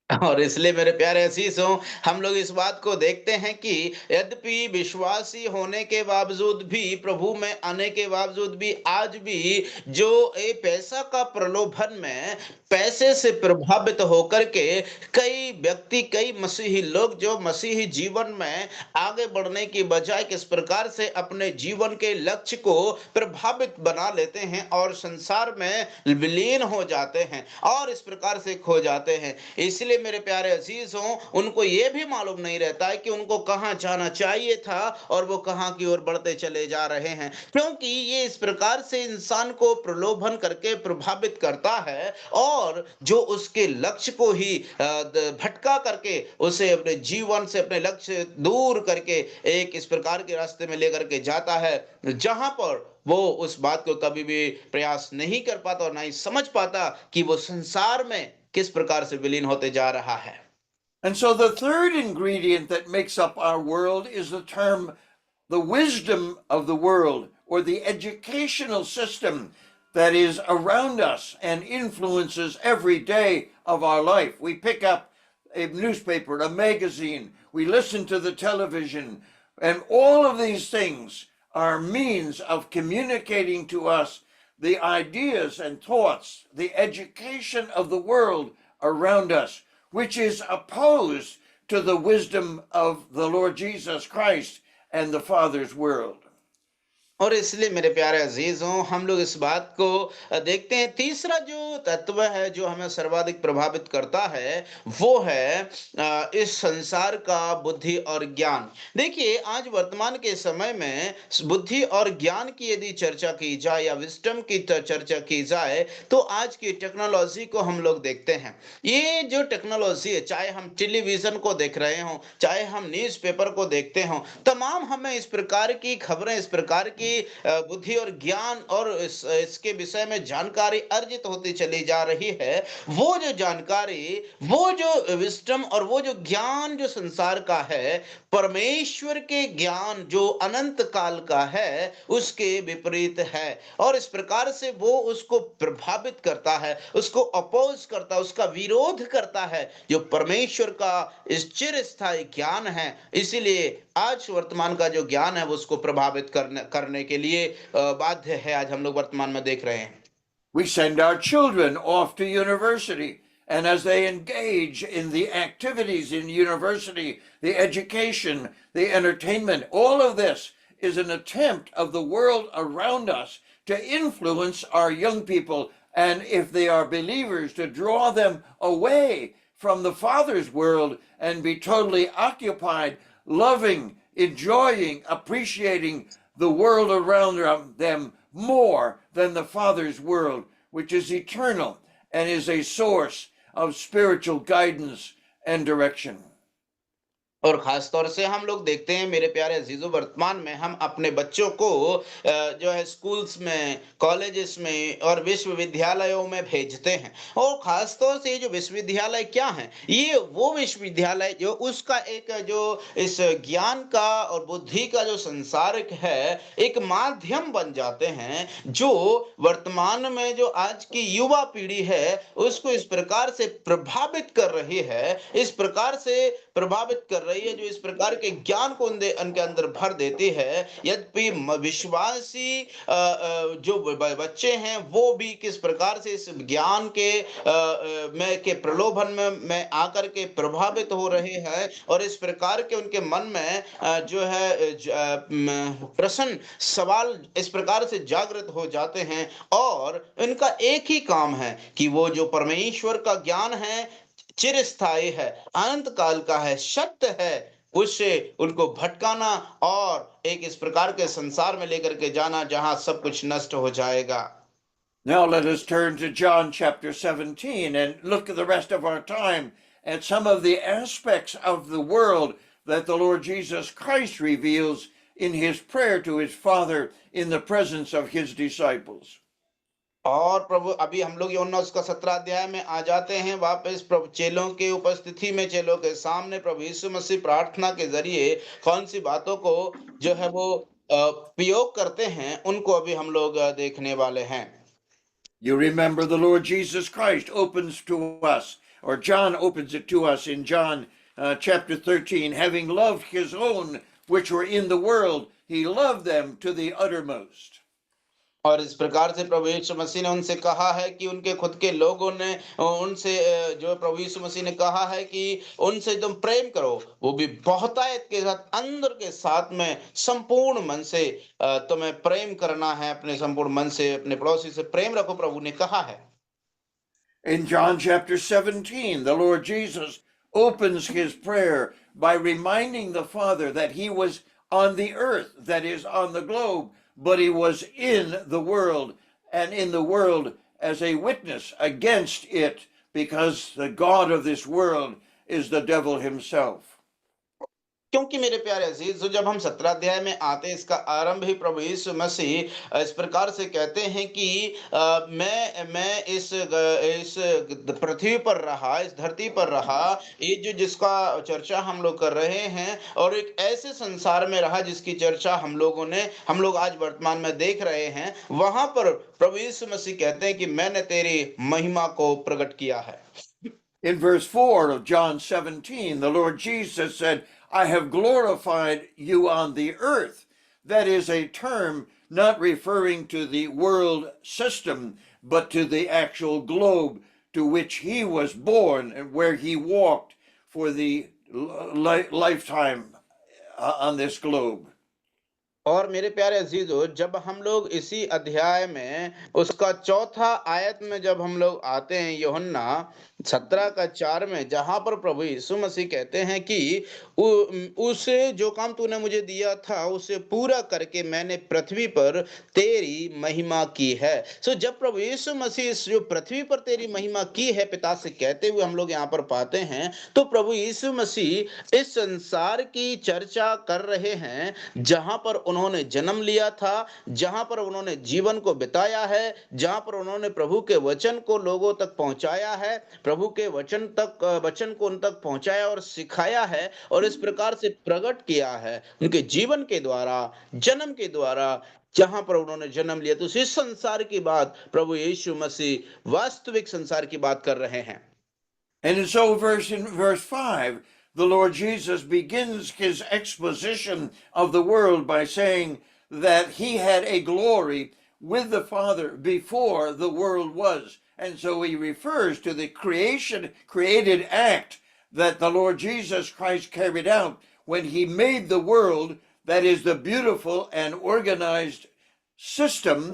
और इसलिए मेरे प्यारे असीसों, हम लोग इस बात को देखते हैं कि यद्यपि विश्वासी होने के बावजूद भी, प्रभु में आने के बावजूद भी, आज भी जो ये पैसा का प्रलोभन में पैसे से प्रभावित होकर के कई व्यक्ति, कई मसीही लोग जो मसीही जीवन में आगे बढ़ने की बजाय किस प्रकार से अपने जीवन के लक्ष्य को प्रभावित बना लेते हैं और संसार में विलीन हो जाते हैं और इस प्रकार से खो जाते हैं। इसलिए मेरे प्यारे अजीजों, उनको ये भी मालूम नहीं रहता है कि उनको कहां जाना चाहिए था और वो कहां की ओर बढ़ते चले जा रहे हैं, क्योंकि ये इस प्रकार से इंसान को प्रलोभन करके प्रभावित करता है और जो उसके लक्ष्य को ही भटका करके उसे अपने जीवन से, अपने लक्ष्य दूर करके एक इस प्रकार के रास्ते में लेकर के जाता है जहां पर वो उस बात को कभी भी प्रयास नहीं कर पाता और ना ही समझ पाता कि वो संसार में किस प्रकार से विलीन होते जा रहा है। And so the third ingredient that makes up our world is the term the wisdom of the world, or the educational system that is around us and influences every day of our life. We pick up a newspaper, a magazine, we listen to the television, and all of these things are means of communicating to us the ideas and thoughts, the education of the world around us, which is opposed to the wisdom of the Lord Jesus Christ and the Father's world. और इसलिए मेरे प्यारे अजीजों, हम लोग इस बात को देखते हैं। तीसरा जो तत्व है जो हमें सर्वाधिक प्रभावित करता है, वो है इस संसार का बुद्धि और ज्ञान। देखिए, आज वर्तमान के समय में बुद्धि और ज्ञान की यदि चर्चा की जाए या विस्डम की चर्चा की जाए, तो आज की टेक्नोलॉजी को हम लोग देखते हैं। ये जो टेक्नोलॉजी है, चाहे हम टेलीविजन को देख रहे हों, चाहे हम न्यूज़पेपर को देखते हों, तमाम हमें इस प्रकार की खबरें, इस प्रकार की बुद्धि और ज्ञान और इसके विषय में जानकारी अर्जित होती चली जा रही है। वो जो जानकारी, वो जो विस्डम और वो जो ज्ञान जो संसार का है, परमेश्वर के ज्ञान जो अनंत काल का है, उसके विपरीत है। और इस प्रकार से वो उसको प्रभावित करता है, उसको अपोज करता है, उसका विरोध करता है, जो परमेश्वर का इस चिरस्थायी ज्ञान है। इसीलिए आज वर्तमान का जो ज्ञान है, वो उसको प्रभावित करने करने के लिए बाध्य है। आज हम लोग वर्तमान में देख रहे हैं। We send our children off to university, and as they engage in the activities in university, the education, the entertainment, all of this is an attempt of the world around us to influence our young people, and if they are believers, to draw them away from the Father's world and be totally occupied, loving, enjoying, appreciating the world around them more than the Father's world, which is eternal and is a source of spiritual guidance and direction. और खास तौर से हम लोग देखते हैं मेरे प्यारे अजीजों, वर्तमान में हम अपने बच्चों को जो है स्कूल्स में, कॉलेजेस में और विश्वविद्यालयों में भेजते हैं। और खास तौर से ये जो विश्वविद्यालय क्या है, ये वो विश्वविद्यालय जो उसका एक जो इस ज्ञान का और बुद्धि का जो संसार है, एक माध्यम बन जाते हैं, जो वर्तमान में जो आज की युवा पीढ़ी है, उसको इस प्रकार से प्रभावित कर रही है, इस प्रकार से प्रभावित कर रही है, जो इस प्रकार के ज्ञान को उनके अंदर भर देती है। यद्यपि विश्वासी जो बच्चे हैं, वो भी किस प्रकार से इस ज्ञान के में के प्रलोभन में आकर के प्रभावित हो रहे हैं, और इस प्रकार के उनके मन में जो है प्रश्न सवाल इस प्रकार से जागृत हो जाते हैं। और इनका एक ही काम है कि वो जो परमेश्वर का ज्ञान है, चिरस्थायी है, अनंत काल का है, सत्य है, उससे उनको भटकाना और एक इस प्रकार के संसार में लेकर के जाना जहां सब कुछ नष्ट हो जाएगा। Now let us turn to John chapter 17 and look at the rest of our time at some of the aspects of the world that the Lord Jesus Christ reveals in his prayer to his Father in the presence of his disciples. और प्रभु, अभी हम लोग यूहन्ना उसका 17 अध्याय में आ जाते हैं वापस। प्रभु चेलों के उपस्थिति में, चेलों के सामने प्रभु यीशु मसीह प्रार्थना के जरिए कौन सी बातों को जो है वो प्रयोग करते हैं, उनको अभी हम लोग देखने वाले हैं। You remember the Lord Jesus Christ opens to us, or John opens it to us in John chapter 13, having loved his own which were in the world, he loved them to the uttermost. और इस प्रकार से प्रभु यीशु मसीह ने उनसे कहा है कि उनके खुद के लोगों ने उनसे जो प्रभु यीशु मसीह ने कहा है कि उनसे तुम प्रेम करो, वो भी बहुतायत के साथ, अंदर के साथ में संपूर्ण मन से तुम्हें प्रेम करना है, अपने संपूर्ण मन से अपने पड़ोसी से प्रेम रखो, प्रभु ने कहा है। In John chapter 17, the Lord Jesus opens his prayer by reminding the Father that he was on the earth, that is, on the globe, but he was in the world, and in the world as a witness against it, because the God of this world is the devil himself. क्योंकि मेरे प्यारे अजीज, तो जब हम 17 अध्याय में आते हैं, इसका आरंभ ही प्रभु यीशु मसीह इस प्रकार से कहते हैं कि मैं इस पृथ्वी पर रहा, इस धरती पर रहा, ये जो जिसका चर्चा हम लोग कर रहे हैं, और एक ऐसे संसार में रहा जिसकी चर्चा हम लोग आज वर्तमान में देख रहे हैं। वहां पर प्रभु यीशु मसीह कहते हैं कि मैंने तेरी महिमा को प्रकट किया है। In verse 4 of John 17, the Lord Jesus said, I have glorified you on the earth. That is a term not referring to the world system, but to the actual globe to which he was born and where he walked for the lifetime on this globe. और मेरे प्यारे अजीजों, जब हम लोग इसी अध्याय में उसका चौथा आयत में जब हम लोग आते हैं, यूहन्ना 17 का 4 में, जहां पर प्रभु यीशु मसीह कहते हैं कि उसे जो काम तूने मुझे दिया था उसे पूरा करके मैंने पृथ्वी पर तेरी महिमा की है। सो जब प्रभु यीशु मसीह इस जो पृथ्वी पर तेरी महिमा की है पिता से कहते हुए हम लोग यहाँ पर पाते हैं, तो प्रभु यीशु मसीह इस संसार की चर्चा कर रहे हैं जहां पर उन्होंने जन्म लिया था, जहां पर उन्होंने जीवन को बिताया है, जहां पर उन्होंने प्रभु के वचन को लोगों तक पहुंचाया है, प्रभु के वचन को उन तक पहुंचाया और सिखाया है, और इस प्रकार से प्रकट किया है उनके जीवन के द्वारा, जन्म के द्वारा, जहां पर उन्होंने जन्म लिया। तो इस संसार की बात प्रभु यीशु मसीह वास्तविक संसार की बात कर रहे हैं। And so in verse 5, the Lord Jesus begins his exposition of the world by saying that he had a glory with the Father before the world was. And so he refers to the created act that the Lord Jesus Christ carried out when he made the world, that is the beautiful and organized system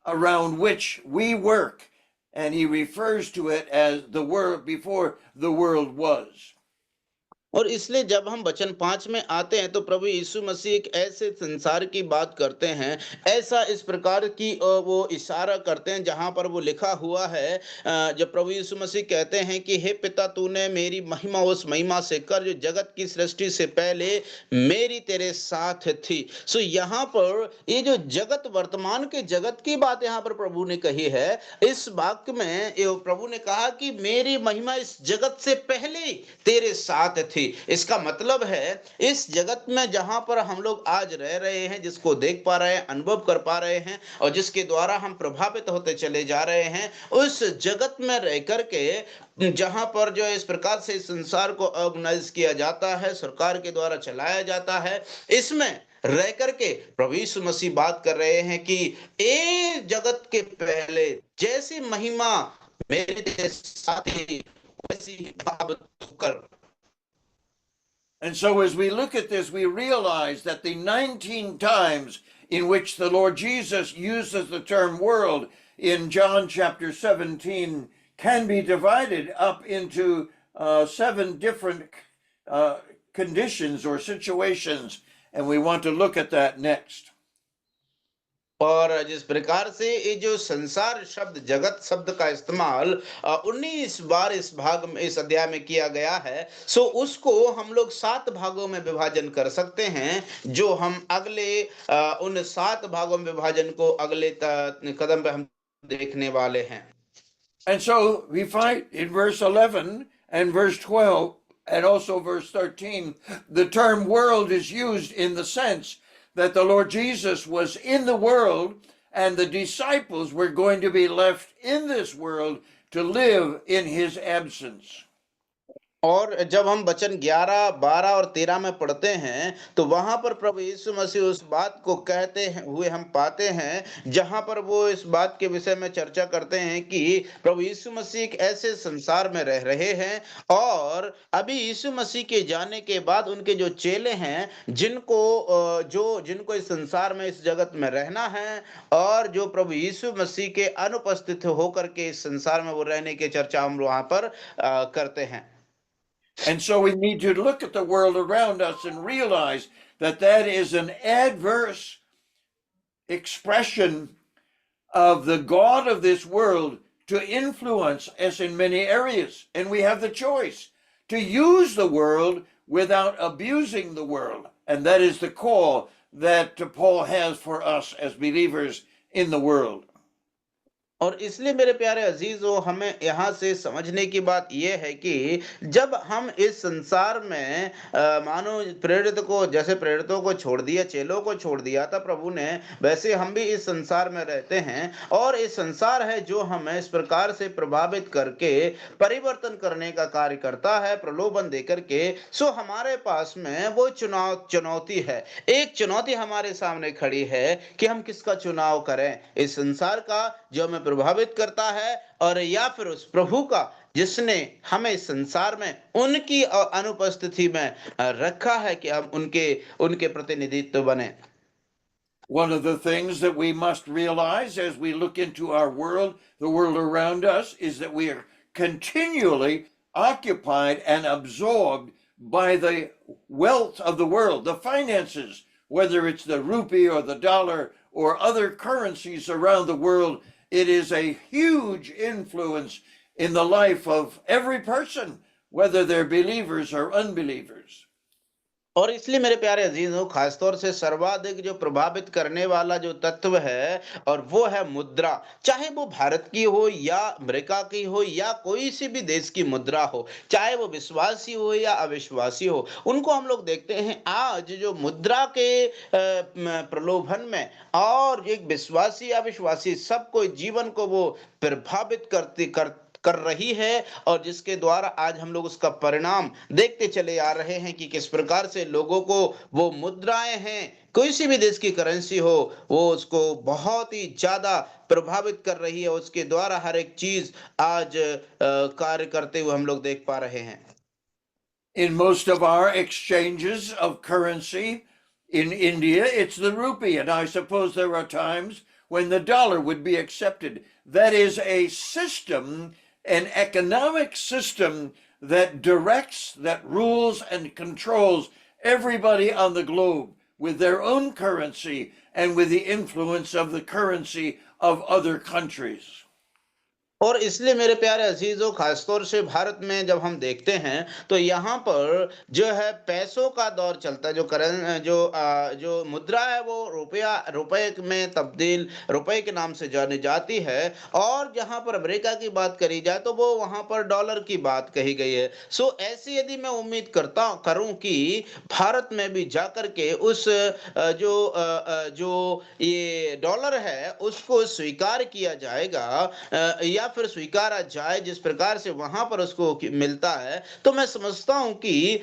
around which we work. And he refers to it as the world before the world was. और इसलिए जब हम वचन 5 में आते हैं तो प्रभु यीशु मसीह एक ऐसे संसार की बात करते हैं, ऐसा इस प्रकार की वो इशारा करते हैं जहां पर वो लिखा हुआ है, जब प्रभु यीशु मसीह कहते हैं कि हे पिता, तूने मेरी महिमा उस महिमा से कर जो जगत की सृष्टि से पहले मेरी तेरे साथ थी। सो यहाँ पर ये जो जगत, वर्तमान के जगत की बात यहाँ पर प्रभु ने कही है। इस वाक्य में प्रभु ने कहा कि मेरी महिमा इस जगत से पहले तेरे साथ थी। इसका मतलब है इस जगत में जहां पर हम लोग आज रह रहे हैं, जिसको देख पा रहे हैं, अनुभव कर पा रहे हैं, और जिसके द्वारा हम प्रभावित होते चले जा रहे हैं, उस जगत में रह करके जहां पर जो इस प्रकार से इस संसार को ऑर्गेनाइज किया जाता है, सरकार के द्वारा चलाया जाता है, इसमें रह करके प्रभु यीशु मसीह बात कर रहे हैं कि ए जगत के पहले जैसी महिमा मेरे साथ ही वैसी भाव कर। And so as we look at this, we realize that the 19 times in which the Lord Jesus uses the term world in John chapter 17 can be divided up into 7 different conditions or situations. And we want to look at that next. और जिस प्रकार से ये जो संसार शब्द, जगत शब्द का इस्तेमाल 19 बार इस भाग में, इस अध्याय में किया गया है, सो उसको हम लोग 7 भागों में विभाजन कर सकते हैं, जो हम अगले उन 7 भागों में विभाजन को अगले कदम पे हम देखने वाले हैं। And so we find in verse 11 and verse 12 and also verse 13, the term world is used in the sense that the Lord Jesus was in the world and the disciples were going to be left in this world to live in his absence. और जब हम वचन 11, 12 और 13 में पढ़ते हैं तो वहां पर प्रभु यीशु मसीह उस बात को कहते हुए हम पाते हैं, जहां पर वो इस बात के विषय में चर्चा करते हैं कि प्रभु यीशु मसीह एक ऐसे संसार में रह रहे हैं, और अभी यीशु मसीह के जाने के बाद उनके जो चेले हैं, जिनको इस संसार में, इस जगत में रहना है, और जो प्रभु यीशु मसीह के अनुपस्थित होकर के इस संसार में वो रहने की चर्चा हम वहां पर करते हैं। And so we need to look at the world around us and realize that that is an adverse expression of the God of this world to influence us in many areas. And we have the choice to use the world without abusing the world. And that is the call that Paul has for us as believers in the world. और इसलिए मेरे प्यारे अजीजों, हमें यहाँ से समझने की बात यह है कि जब हम इस संसार में मानो जैसे प्रेरितों को छोड़ दिया, चेलों को छोड़ दिया था प्रभु ने, वैसे हम भी इस संसार में रहते हैं। और इस संसार है जो हमें इस प्रकार से प्रभावित करके परिवर्तन करने का कार्य करता है, प्रलोभन देकर के। सो हमारे पास में वो चुनौती है, एक चुनौती हमारे सामने खड़ी है कि हम किसका चुनाव करें, इस संसार का जो हमें प्रभावित करता है, और या फिर उस प्रभु का जिसने हमें इस संसार में उनकी अनुपस्थिति में रखा है कि हम उनके उनके प्रतिनिधित्व बने। One of the things that we must realize as we look into our world, the world around us, is that we are continually occupied and absorbed by the wealth of the world, the finances, whether it's the rupee or the dollar or other currencies around the world. It is a huge influence in the life of every person, whether they're believers or unbelievers. और इसलिए मेरे प्यारे अजीजों, खासतौर से सर्वाधिक जो प्रभावित करने वाला जो तत्व है, और वो है मुद्रा। चाहे वो भारत की हो या अमेरिका की हो या कोई सी भी देश की मुद्रा हो, चाहे वो विश्वासी हो या अविश्वासी हो, उनको हम लोग देखते हैं आज जो मुद्रा के प्रलोभन में, और एक विश्वासी या अविश्वासी सबको जीवन को वो प्रभावित कर रही है। और जिसके द्वारा आज हम लोग उसका परिणाम देखते चले आ रहे हैं कि किस प्रकार से लोगों को वो मुद्राएं हैं, कोई सी भी देश की करेंसी हो, वो उसको बहुत ही ज्यादा प्रभावित कर रही है। उसके द्वारा हर एक चीज आज कार्य करते हुए हम लोग देख पा रहे हैं। In most of our exchanges of currency in India, it's the rupee, and I suppose there are times when the dollar would be accepted. That is a system, an economic system that directs, that rules and controls everybody on the globe with their own currency and with the influence of the currency of other countries. और इसलिए मेरे प्यारे अजीजों, खासतौर से भारत में जब हम देखते हैं तो यहाँ पर जो है पैसों का दौर चलता है। जो मुद्रा है वो रुपए में तब्दील, रुपए के नाम से जानी जाती है। और जहाँ पर अमेरिका की बात करी जाए तो वो वहाँ पर डॉलर की बात कही गई है। सो ऐसी यदि मैं उम्मीद करूं कि भारत में भी जाकर के उस जो ये डॉलर है उसको स्वीकार किया जाएगा, या फिर स्वीकारा जाए जिस प्रकार से वहां पर उसको मिलता है, तो मैं समझता हूं कि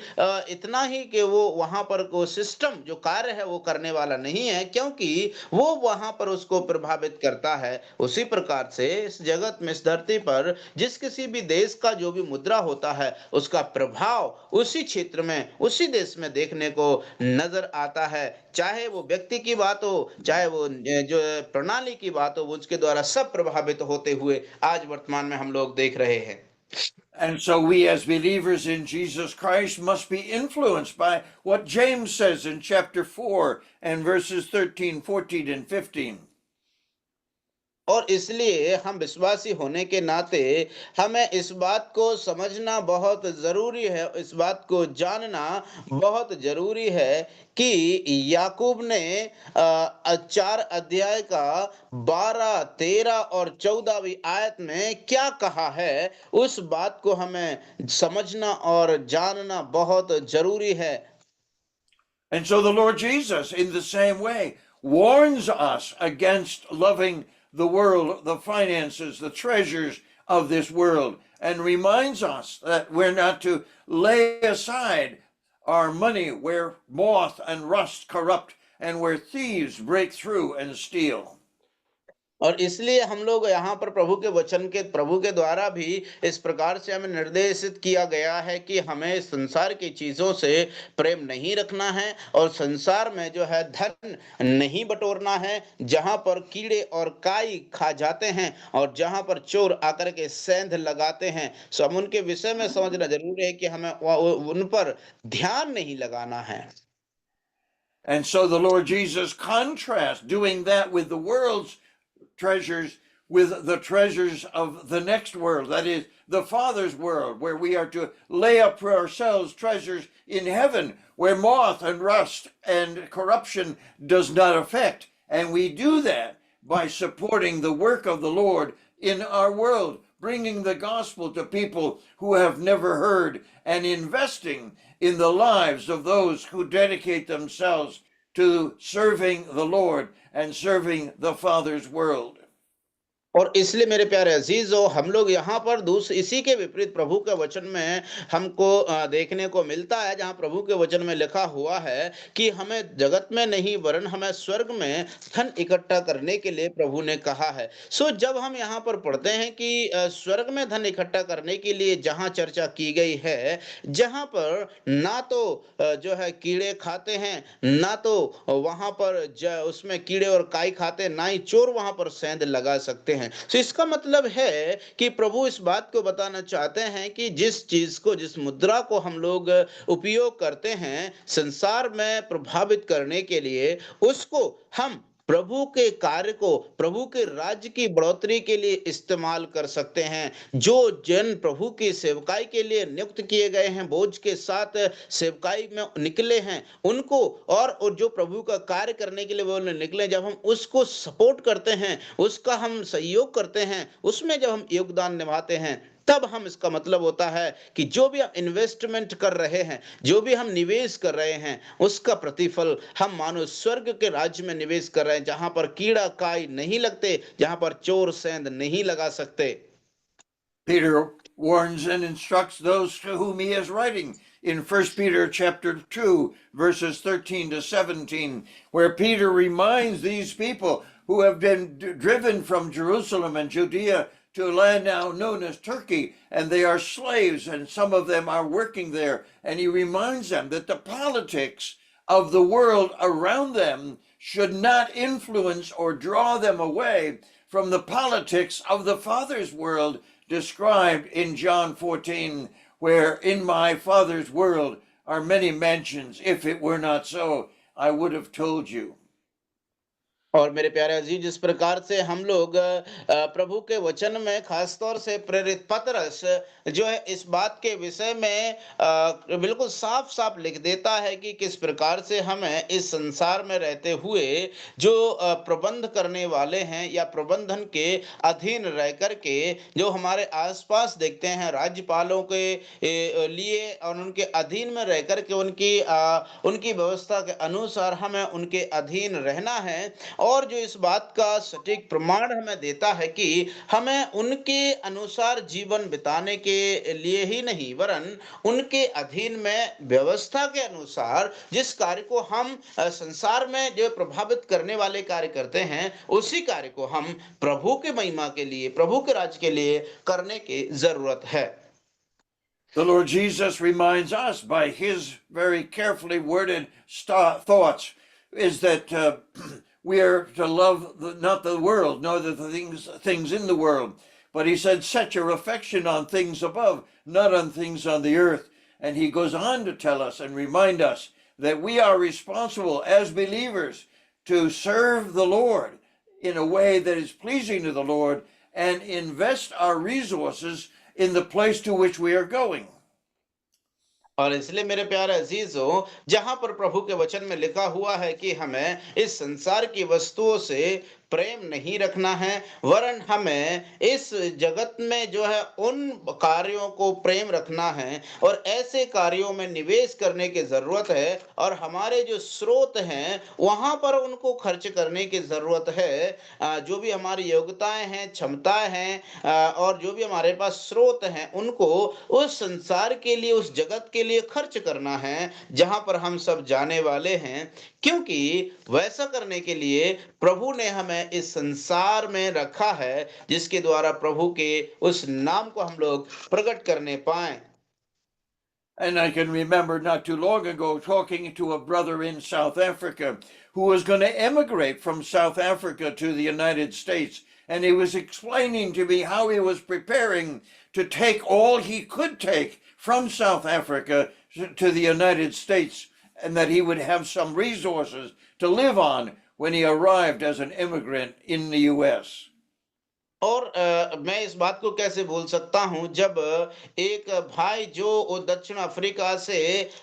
इतना ही कि वो वहां पर को सिस्टम जो कार्य है वो करने वाला नहीं है, क्योंकि वो वहां पर उसको प्रभावित करता है। उसी प्रकार से इस जगत में, इस धरती पर जिस किसी भी देश का जो भी मुद्रा होता है, उसका प्रभाव उसी क्षेत्र में, उसी देश में देखने को नजर आता है। चाहे वो व्यक्ति की बात हो, चाहे वो जो प्रणाली की बात हो, वो उसके द्वारा सब प्रभावित होते हुए आज वर्तमान में हम लोग देख रहे हैं। And so we as believers in Jesus Christ must be influenced by what James says in chapter 4 and verses 13, 14, and 15. और इसलिए हम विश्वासी होने के नाते हमें इस बात को समझना बहुत जरूरी है, इस बात को जानना बहुत जरूरी है कि याकूब ने 4 अध्याय का 12, 13 और 14वीं आयत में क्या कहा है, उस बात को हमें समझना और जानना बहुत जरूरी है। And so the Lord Jesus, in the same way, warns us against loving the world, the finances, the treasures of this world, and reminds us that we're not to lay aside our money where moth and rust corrupt and where thieves break through and steal. और इसलिए हम लोग यहाँ पर प्रभु के द्वारा भी इस प्रकार से हमें निर्देशित किया गया है कि हमें संसार की चीजों से प्रेम नहीं रखना है, और संसार में जो है धन नहीं बटोरना है, जहाँ पर कीड़े और काई खा जाते हैं और जहाँ पर चोर आकर के सेंध लगाते हैं। सो हम उनके विषय में समझना जरूरी है कि हमें उन पर ध्यान नहीं लगाना है। And so the Lord Jesus contrasts doing that with the world's treasures with the treasures of the next world, that is, the Father's world, where we are to lay up for ourselves treasures in heaven, where moth and rust and corruption does not affect. And we do that by supporting the work of the Lord in our world, bringing the gospel to people who have never heard, and investing in the lives of those who dedicate themselves to serving the Lord and serving the Father's world. और इसलिए मेरे प्यारे अजीजों, हम लोग यहाँ पर इसी के विपरीत प्रभु के वचन में हमको देखने को मिलता है, जहाँ प्रभु के वचन में लिखा हुआ है कि हमें जगत में नहीं वरन हमें स्वर्ग में धन इकट्ठा करने के लिए प्रभु ने कहा है। जब हम यहाँ पर पढ़ते हैं कि स्वर्ग में धन इकट्ठा करने के लिए जहाँ चर्चा की गई है, जहाँ पर ना तो जो है कीड़े खाते हैं, ना तो वहां पर उसमें कीड़े और काई खाते, ना ही चोर वहां पर सेंध लगा सकते हैं। इसका मतलब है कि प्रभु इस बात को बताना चाहते हैं कि जिस चीज को, जिस मुद्रा को हम लोग उपयोग करते हैं संसार में प्रभावित करने के लिए, उसको हम प्रभु के कार्य को, प्रभु के राज्य की बढ़ोतरी के लिए इस्तेमाल कर सकते हैं। जो जन प्रभु की सेवकाई के लिए नियुक्त किए गए हैं, बोझ के साथ सेवकाई में निकले हैं, उनको और जो प्रभु का कार्य करने के लिए वो निकले, जब हम उसको सपोर्ट करते हैं, उसका हम सहयोग करते हैं, उसमें जब हम योगदान निभाते हैं, तब हम, इसका मतलब होता है कि जो भी हम इन्वेस्टमेंट कर रहे हैं, जो भी हम निवेश कर रहे हैं, उसका प्रतिफल हम मानो स्वर्ग के राज्य में निवेश कर रहे हैं, जहां पर कीड़ा काई नहीं लगते, जहां पर चोर सेंध नहीं लगा सकते। Peter warns and instructs those to whom he is writing in 1 Peter chapter 2, verses 13 to 17, where Peter reminds these people who have been driven from Jerusalem and Judea to a land now known as Turkey, and they are slaves, and some of them are working there. And he reminds them that the politics of the world around them should not influence or draw them away from the politics of the Father's world described in John 14, where in my Father's world are many mansions. If it were not so, I would have told you. और मेरे प्यारे अजीज, जिस प्रकार से हम लोग प्रभु के वचन में खास तौर से प्रेरित पतरस जो है इस बात के विषय में बिल्कुल साफ साफ लिख देता है कि किस प्रकार से हमें इस संसार में रहते हुए जो प्रबंध करने वाले हैं या प्रबंधन के अधीन रह करके जो हमारे आसपास देखते हैं, राज्यपालों के लिए और उनके अधीन में रह करके उनकी व्यवस्था के अनुसार हमें उनके अधीन रहना है। और जो इस बात का सटीक प्रमाण हमें देता है कि हमें उनके अनुसार जीवन बिताने के लिए ही नहीं, वरन उनके अधीन में व्यवस्था के अनुसार जिस कार्य को हम संसार में जो प्रभावित करने वाले कार्य करते हैं, उसी कार्य को हम प्रभु के महिमा के लिए, प्रभु के राज्य के लिए करने की जरूरत है। The Lord Jesus reminds us by his very carefully worded thoughts is that we are to love not the world, nor the things in the world. But he said, set your affection on things above, not on things on the earth. And he goes on to tell us and remind us that we are responsible as believers to serve the Lord in a way that is pleasing to the Lord and invest our resources in the place to which we are going. और इसलिए मेरे प्यारे अजीजों, जहां पर प्रभु के वचन में लिखा हुआ है कि हमें इस संसार की वस्तुओं से प्रेम नहीं रखना है, वरन हमें इस जगत में जो है उन कार्यों को प्रेम रखना है और ऐसे कार्यों में निवेश करने की जरूरत है, और हमारे जो स्रोत हैं वहां पर उनको खर्च करने की जरूरत है। जो भी हमारी योग्यताएं हैं, क्षमताएं हैं, और जो भी हमारे पास स्रोत हैं, उनको उस संसार के लिए, उस जगत के लिए खर्च करना है जहां पर हम सब जाने वाले हैं। क्योंकि वैसा करने के लिए प्रभु ने हमें इस संसार में रखा है, जिसके द्वारा प्रभु के उस नाम को हम लोग प्रकट करने पाए। And I can remember not too long ago talking to a brother in South Africa who was going to emigrate from South Africa to the United States. And he was explaining to me how he was preparing to take all he could take from South Africa to the United States, and that he would have some resources to live on when he arrived as an immigrant in the U.S. और मैं इस बात को कैसे भूल सकता हूँ जब एक भाई जो वो दक्षिण अफ्रीका से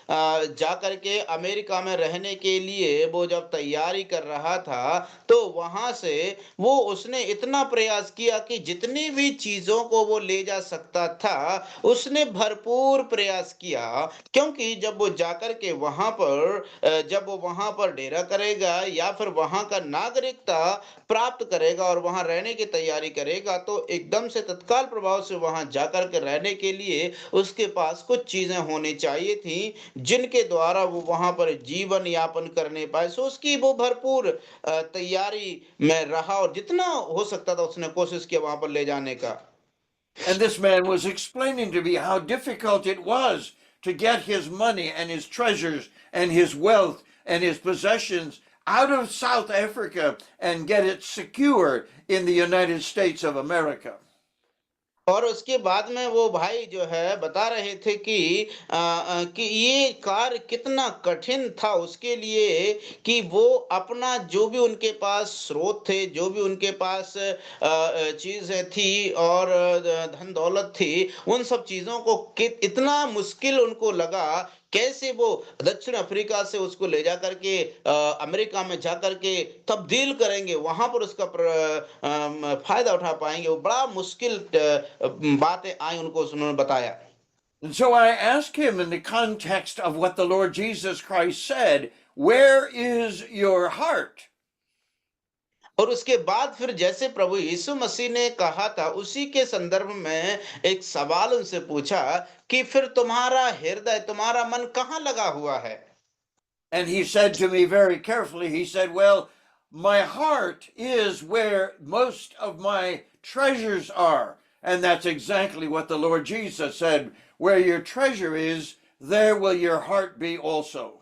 जाकर के अमेरिका में रहने के लिए वो जब तैयारी कर रहा था, तो वहाँ से वो उसने इतना प्रयास किया कि जितनी भी चीज़ों को वो ले जा सकता था, उसने भरपूर प्रयास किया। क्योंकि जब वो जाकर के वहाँ पर जब वो वहाँ पर डेरा करेगा या फिर वहाँ का नागरिकता प्राप्त करेगा और वहाँ रहने की तैयारी करेगा, तो एकदम से तत्काल प्रभाव से वहाँ जाकर के रहने के लिए उसके पास कुछ चीज़ें होनी चाहिए थी, जिनके द्वारा वो वहाँ पर जीवन यापन करने पाए। सो उसकी वो भरपूर तैयारी में रहा और जितना हो सकता था उसने कोशिश किया वहाँ पर ले जाने का। And this man was explaining to me how difficult it was to get his money and his treasures and his wealth and his possessions out of South Africa and get it secure in the United States of America. और उसके बाद में वो भाई जो है बता रहे थे कि ये कार्य कितना कठिन था उसके लिए कि वो अपना जो भी उनके पास स्रोत थे, जो भी उनके पास चीज़ें थी और धन दौलत थी, उन सब चीज़ों को इतना मुश्किल उनको लगा, कैसे वो दक्षिण अफ्रीका से उसको ले जाकर के अमेरिका में जाकर के तब्दील करेंगे, वहाँ पर उसका फ़ायदा उठा पाएँगे। वो बड़ा मुश्किल बातें आई उनको उन्होंने बताया। And so I asked him in the context of what the Lord Jesus Christ said, where is your heart? और उसके बाद फिर जैसे प्रभु यीशु मसीह ने कहा था, उसी के संदर्भ में एक सवाल उनसे पूछा कि फिर तुम्हारा हृदय, तुम्हारा मन कहाँ लगा हुआ है? And he said to me very carefully, he said, well, my heart is where most of my treasures are. And that's exactly what the Lord Jesus said. Where your treasure is, there will your heart be also.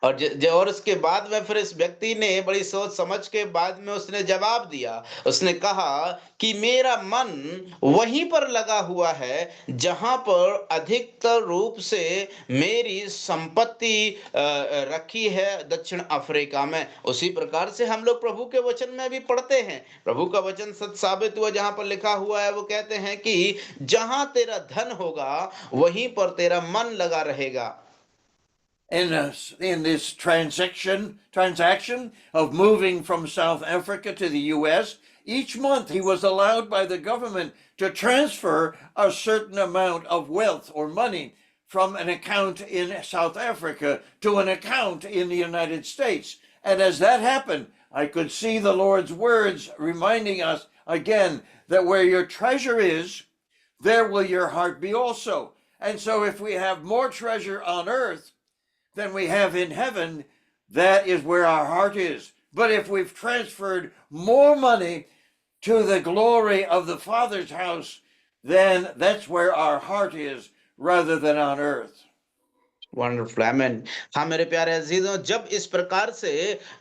और और उसके बाद में फिर इस व्यक्ति ने बड़ी सोच समझ के बाद में उसने जवाब दिया। उसने कहा कि मेरा मन वहीं पर लगा हुआ है जहाँ पर अधिकतर रूप से मेरी संपत्ति रखी है दक्षिण अफ्रीका में। उसी प्रकार से हम लोग प्रभु के वचन में भी पढ़ते हैं। प्रभु का वचन सच साबित हुआ, जहाँ पर लिखा हुआ है वो कहते हैं कि जहाँ तेरा धन होगा वहीं पर तेरा मन लगा रहेगा। In this transaction of moving from South Africa to the U.S., each month he was allowed by the government to transfer a certain amount of wealth or money from an account in South Africa to an account in the United States. And as that happened, I could see the Lord's words reminding us again that where your treasure is, there will your heart be also. And so if we have more treasure on earth than we have in heaven, that is where our heart is. But if we've transferred more money to the glory of the Father's house, then that's where our heart is rather than on earth. Wonderful आमीन। हाँ मेरे प्यारे अजीजों, जब इस प्रकार से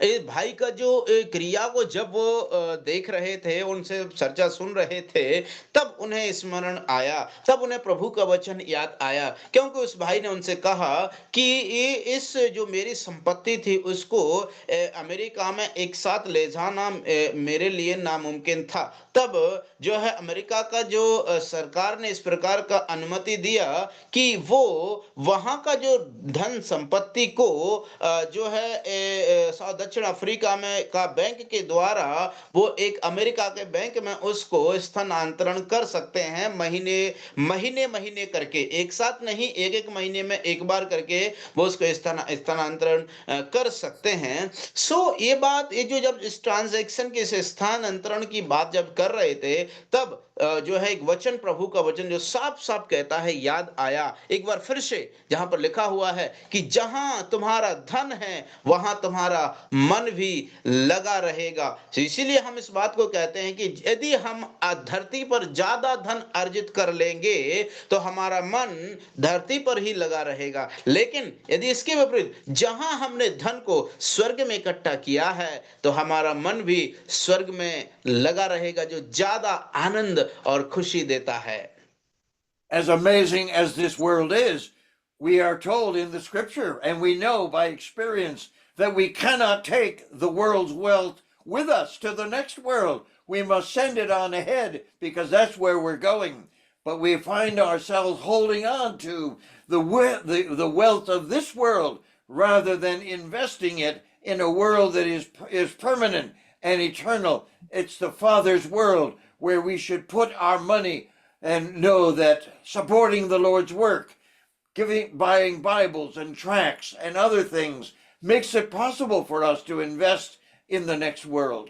इस भाई का जो क्रिया को जब वो देख रहे थे, उनसे चर्चा सुन रहे थे, तब उन्हें स्मरण आया, तब उन्हें प्रभु का वचन याद आया। क्योंकि उस भाई ने उनसे कहा कि ये इस जो मेरी संपत्ति थी उसको अमेरिका में एक साथ ले जाना मेरे लिए नामुमकिन था। तब जो है अमेरिका का जो सरकार ने इस प्रकार का अनुमति दिया कि वो वहाँ का जो धन संपत्ति को जो है दक्षिण अफ्रीका में का बैंक के द्वारा वो एक अमेरिका के बैंक में उसको स्थानांतरण कर सकते हैं, महीने महीने महीने करके, एक साथ नहीं, एक एक महीने में एक बार करके वो उसको स्थानांतरण कर सकते हैं। ये बात, ये जो जब इस ट्रांजैक्शन के इस स्थानांतरण की बात जब कर रहे थे, तब जो है एक वचन, प्रभु का वचन जो साफ साफ कहता है, याद आया एक बार फिर से, जहां पर लिखा हुआ है कि जहां तुम्हारा धन है वहां तुम्हारा मन भी लगा रहेगा। तो इसीलिए हम इस बात को कहते हैं कि यदि हम धरती पर ज्यादा धन अर्जित कर लेंगे तो हमारा मन धरती पर ही लगा रहेगा, लेकिन यदि इसके विपरीत जहां हमने धन को स्वर्ग में इकट्ठा किया है तो हमारा मन भी स्वर्ग में लगा रहेगा, जो ज्यादा आनंद और खुशी देता है। As amazing as this world is, we are told in the scripture, and we know by experience, that we cannot take the world's wealth with us to the next world. We must send it on ahead because that's where we're going. But we find ourselves holding on to the wealth of this world rather than investing it in a world that is permanent and eternal. It's the Father's world where we should put our money and know that supporting the Lord's work, buying Bibles and tracts and other things makes it possible for us to invest in the next world.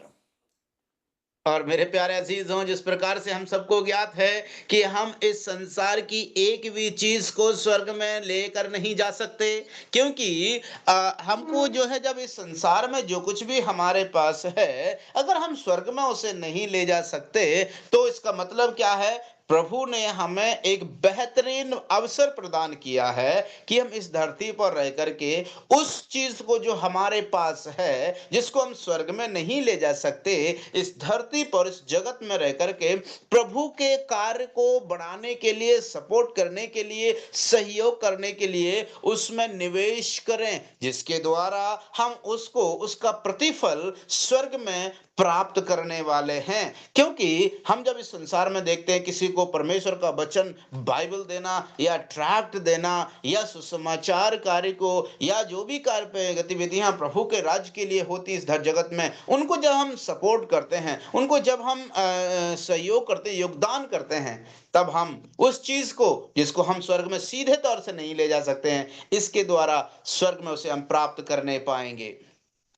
और मेरे प्यारे अजीजों, जिस प्रकार से हम सबको ज्ञात है कि हम इस संसार की एक भी चीज को स्वर्ग में लेकर नहीं जा सकते, क्योंकि हमको जो है, जब इस संसार में जो कुछ भी हमारे पास है, अगर हम स्वर्ग में उसे नहीं ले जा सकते, तो इसका मतलब क्या है? प्रभु ने हमें एक बेहतरीन अवसर प्रदान किया है कि हम इस धरती पर रह करके उस चीज को जो हमारे पास है, जिसको हम स्वर्ग में नहीं ले जा सकते, इस धरती पर, इस जगत में रह करके प्रभु के कार्य को बढ़ाने के लिए, सपोर्ट करने के लिए, सहयोग करने के लिए उसमें निवेश करें, जिसके द्वारा हम उसको, उसका प्रतिफल स्वर्ग में प्राप्त करने वाले हैं। क्योंकि हम जब इस संसार में देखते हैं किसी को परमेश्वर का वचन, बाइबल देना या ट्रैक्ट देना या सुसमाचार कार्य को या जो भी कार्य पे गतिविधियां प्रभु के राज्य के लिए होती इस धर जगत में, उनको जब हम सपोर्ट करते हैं, उनको जब हम सहयोग करते हैं, योगदान करते हैं, तब हम उस चीज को, जिसको हम स्वर्ग में सीधे तौर से नहीं ले जा सकते हैं, इसके द्वारा स्वर्ग में उसे हम प्राप्त करने पाएंगे।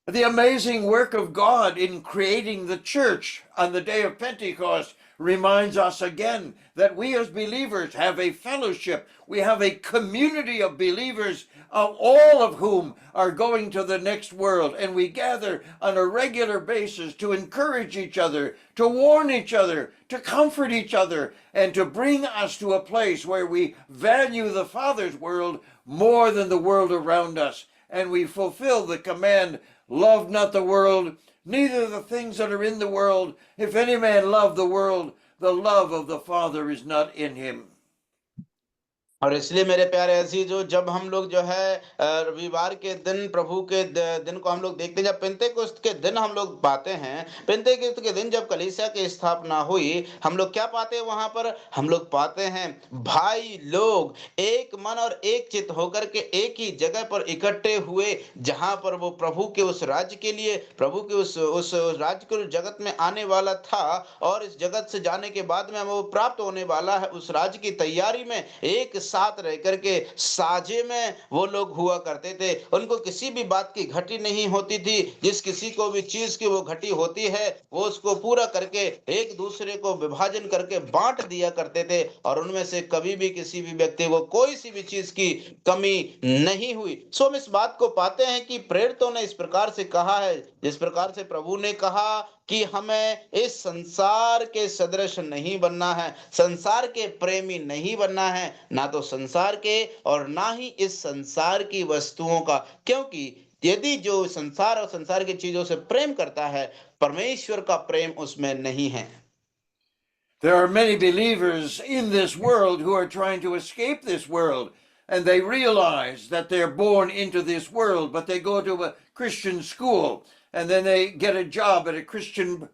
The amazing work of God in creating the church on the day of Pentecost reminds us again that we as believers have a fellowship. We have a community of believers, all of whom are going to the next world. And we gather on a regular basis to encourage each other, to warn each other, to comfort each other, and to bring us to a place where we value the Father's world more than the world around us. And we fulfill the command, love not the world, neither the things that are in the world. If any man love the world, the love of the Father is not in him. और इसलिए मेरे प्यारे अजीजों, जब हम लोग जो है रविवार के दिन, प्रभु के दिन को हम लोग देखते हैं, जब पेंतेकोस्त के दिन हम लोग पाते हैं, पेंतेकोस्त के दिन जब कलीसिया की स्थापना हुई, हम लोग क्या पाते हैं वहां पर? हम लोग पाते हैं भाई लोग एक मन और एक चित्त होकर के एक ही जगह पर इकट्ठे हुए, जहां पर वो प्रभु के उस राज्य के लिए, प्रभु के उस राज्य के जगत में आने वाला था, और इस जगत से जाने के बाद में वो प्राप्त होने वाला है, उस राज्य की तैयारी में एक साथ रह करके साझे में वो लोग हुआ करते थे। उनको किसी भी बात की घटी नहीं होती थी। जिस किसी को भी चीज की वो घटी होती है, वो उसको पूरा करके एक दूसरे को विभाजन करके बांट दिया करते थे, और उनमें से कभी भी किसी भी व्यक्ति को कोई सी भी चीज की कमी नहीं हुई। सो हम इस बात को पाते हैं कि प्रेरितों ने इस प्रकार से कहा है, जिस प्रकार से प्रभु ने कहा कि हमें इस संसार के सदृश नहीं बनना है, संसार के प्रेमी नहीं बनना है, ना तो संसार के और ना ही इस संसार की वस्तुओं का। क्योंकि यदि जो संसार और संसार की चीजों से प्रेम करता है, परमेश्वर का प्रेम उसमें नहीं है। There are many believers in this world who are trying to escape this world, and they realize that they're born into this world, but they go to a Christian school, and then they get a job at a Christian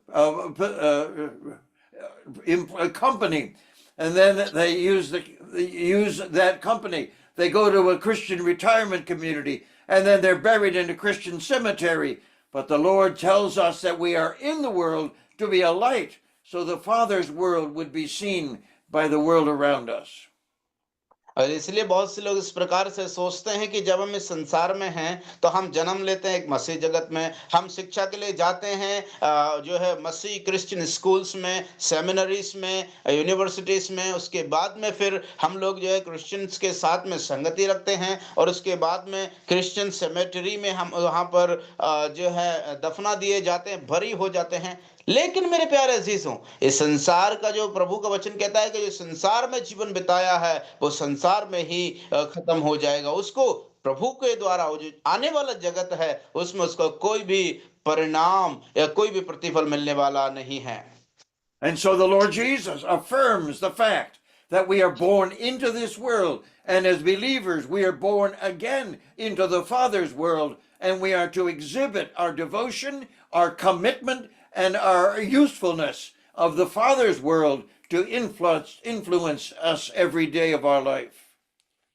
company, and then they use that company. They go to a Christian retirement community, and then they're buried in a Christian cemetery. But the Lord tells us that we are in the world to be a light, so the Father's world would be seen by the world around us. और इसलिए बहुत से लोग इस प्रकार से सोचते हैं कि जब हम इस संसार में हैं, तो हम जन्म लेते हैं एक मसीह जगत में, हम शिक्षा के लिए जाते हैं जो है मसीह क्रिश्चियन स्कूल्स में, सेमिनरीज में, यूनिवर्सिटीज में, उसके बाद में फिर हम लोग जो है क्रिश्चियंस के साथ में संगति रखते हैं, और उसके बाद में क्रिश्चियन सेमेटरी में हम वहाँ पर जो है दफना दिए जाते हैं, भरी हो जाते हैं। लेकिन मेरे प्यारे अजीजों, इस संसार का जो प्रभु का वचन कहता है कि जो संसार में जीवन बिताया है, वो संसार में ही खत्म हो जाएगा। उसको प्रभु के द्वारा वो जो आने वाला जगत है, उसमें उसका कोई भी परिणाम या कोई भी प्रतिफल मिलने वाला नहीं है। And so the Lord Jesus affirms the fact that we are born into this world, and as believers we are born again into the Father's world, and we are to exhibit our devotion, our commitment, and our usefulness of the Father's world to influence us every day of our life.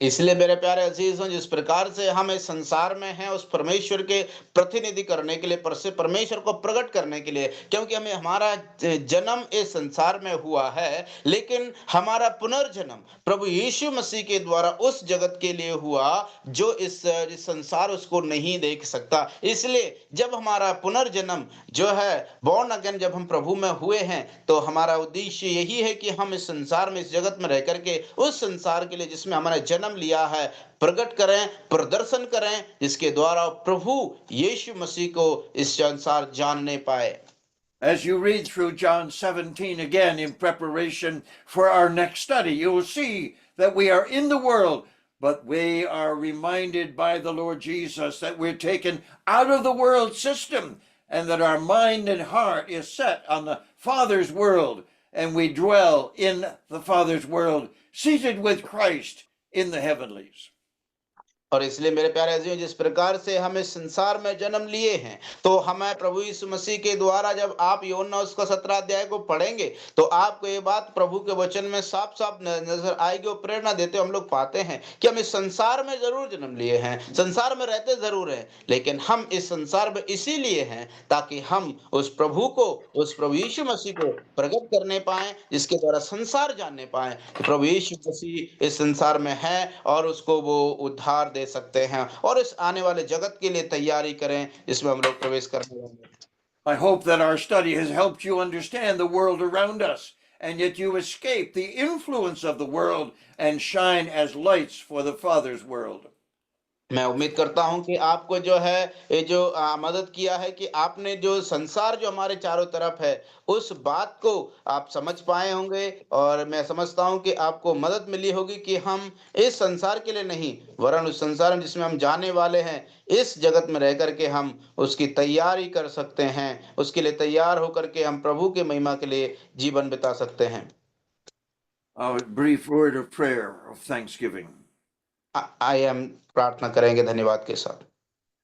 इसलिए मेरे प्यारे अजीजों, जिस प्रकार से हम इस संसार में हैं उस परमेश्वर के प्रतिनिधि करने के लिए, परमेश्वर को प्रकट करने के लिए, क्योंकि हमें हमारा जन्म इस संसार में हुआ है, लेकिन हमारा पुनर्जन्म प्रभु यीशु मसीह के द्वारा उस जगत के लिए हुआ जो इस संसार उसको नहीं देख सकता। इसलिए जब हमारा पुनर्जन्म जो है, बॉर्न अगेन, जब हम प्रभु में हुए हैं, तो हमारा उद्देश्य यही है कि हम इस संसार में, इस जगत में रह करके उस संसार के लिए जिसमें हमारा जन्म लिया है प्रकट करें, प्रदर्शन करें, जिसके द्वारा प्रभु यीशु मसीह को इस संसार जानने पाए। As you read through John 17 again in preparation for our next study, you will see that we are in the world, but we are reminded by the Lord Jesus that we're taken out of the world system and that our mind and heart is set on the Father's world, and we dwell in the Father's world, seated with Christ in the heavenlies. और इसलिए मेरे प्यारे अजीजों, जिस प्रकार से हम इस संसार में जन्म लिए हैं, तो हमें प्रभु यीशु मसीह के द्वारा, जब आप यूहन्ना उसका 17 अध्याय को पढ़ेंगे, तो आपको ये बात प्रभु के वचन में साफ साफ नजर आएगी और प्रेरणा देते हम लोग पाते हैं कि हम इस संसार में जरूर जन्म लिए हैं, संसार में रहते जरूर हैं, लेकिन हम इस संसार में इसीलिए हैं ताकि हम उस प्रभु को, उस प्रभु यीशु मसीह को प्रकट करने पाए, जिसके द्वारा संसार जानने पाए प्रभु यीशु मसीह इस संसार में है और उसको वो उद्धार दे सकते हैं, और इस आने वाले जगत के लिए तैयारी करें जिसमें हम लोग प्रवेश करने वाले। I hope that our study has helped you understand the world around us, and yet you escape the influence of the world and shine as lights for the Father's world. मैं उम्मीद करता हूं कि आपको जो है ये जो मदद किया है कि आपने जो संसार जो हमारे चारों तरफ है उस बात को आप समझ पाए होंगे, और मैं समझता हूं कि आपको मदद मिली होगी कि हम इस संसार के लिए नहीं, वरन उस संसार में जिसमें हम जाने वाले हैं, इस जगत में रह करके हम उसकी तैयारी कर सकते हैं, उसके लिए तैयार होकर के हम प्रभु के महिमा के लिए जीवन बिता सकते हैं। A brief word of prayer of thanksgiving. I am प्रार्थना करेंगे धन्यवाद के साथ।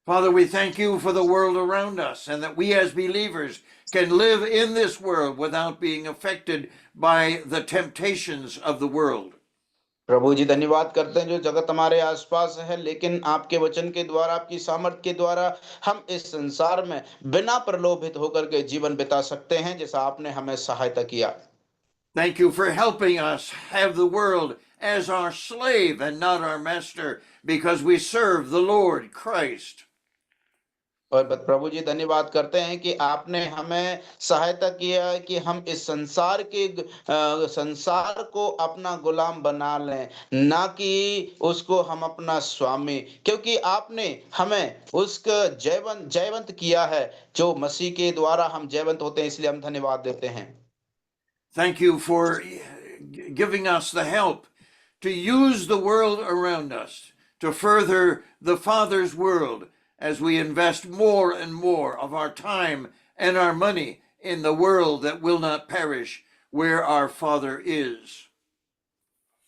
Father, we thank you for the world around us, and that we as believers can live in this world without being affected by the temptations of the world. प्रभु जी धन्यवाद करते हैं जो जगत हमारे आसपास है, लेकिन आपके वचन के द्वारा, आपकी सामर्थ के द्वारा हम इस संसार में बिना प्रलोभित होकर के जीवन बिता सकते हैं, जैसा आपने हमें सहायता किया। Thank you for helping us have the world as our slave and not our master, because we serve the Lord Christ. और प्रभु जी धन्यवाद करते हैं कि आपने हमें सहायता किया है कि हम इस संसार को अपना गुलाम बना लें, ना कि उसको हम अपना स्वामी, क्योंकि आपने हमें उसका जयवंत किया है, जो मसीह के द्वारा हम जयवंत होते हैं, इसलिए हम धन्यवाद देते हैं। Thank you for giving us the help to use the world around us to further the Father's world, as we invest more and more of our time and our money in the world that will not perish, where our Father is.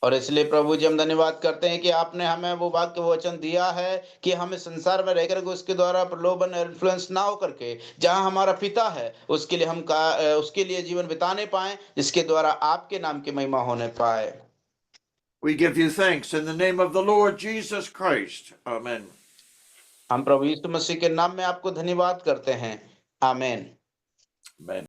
और इसलिए प्रभु जी हम धन्यवाद करते हैं कि आपने हमें वो वाक्य वचन दिया है कि हम इस संसार में रहकर के उसके द्वारा प्रलोभन इन्फ्लुएंस ना हो करके जहां हमारा पिता है उसके लिए हम उसके लिए जीवन बिताने पाए, जिसके द्वारा आपके नाम की महिमा होने पाए। We give you thanks in the name of the Lord Jesus Christ. Amen. हम प्रभु यीशु मसीह के नाम में आपको धन्यवाद करते हैं। आमीन। Amen.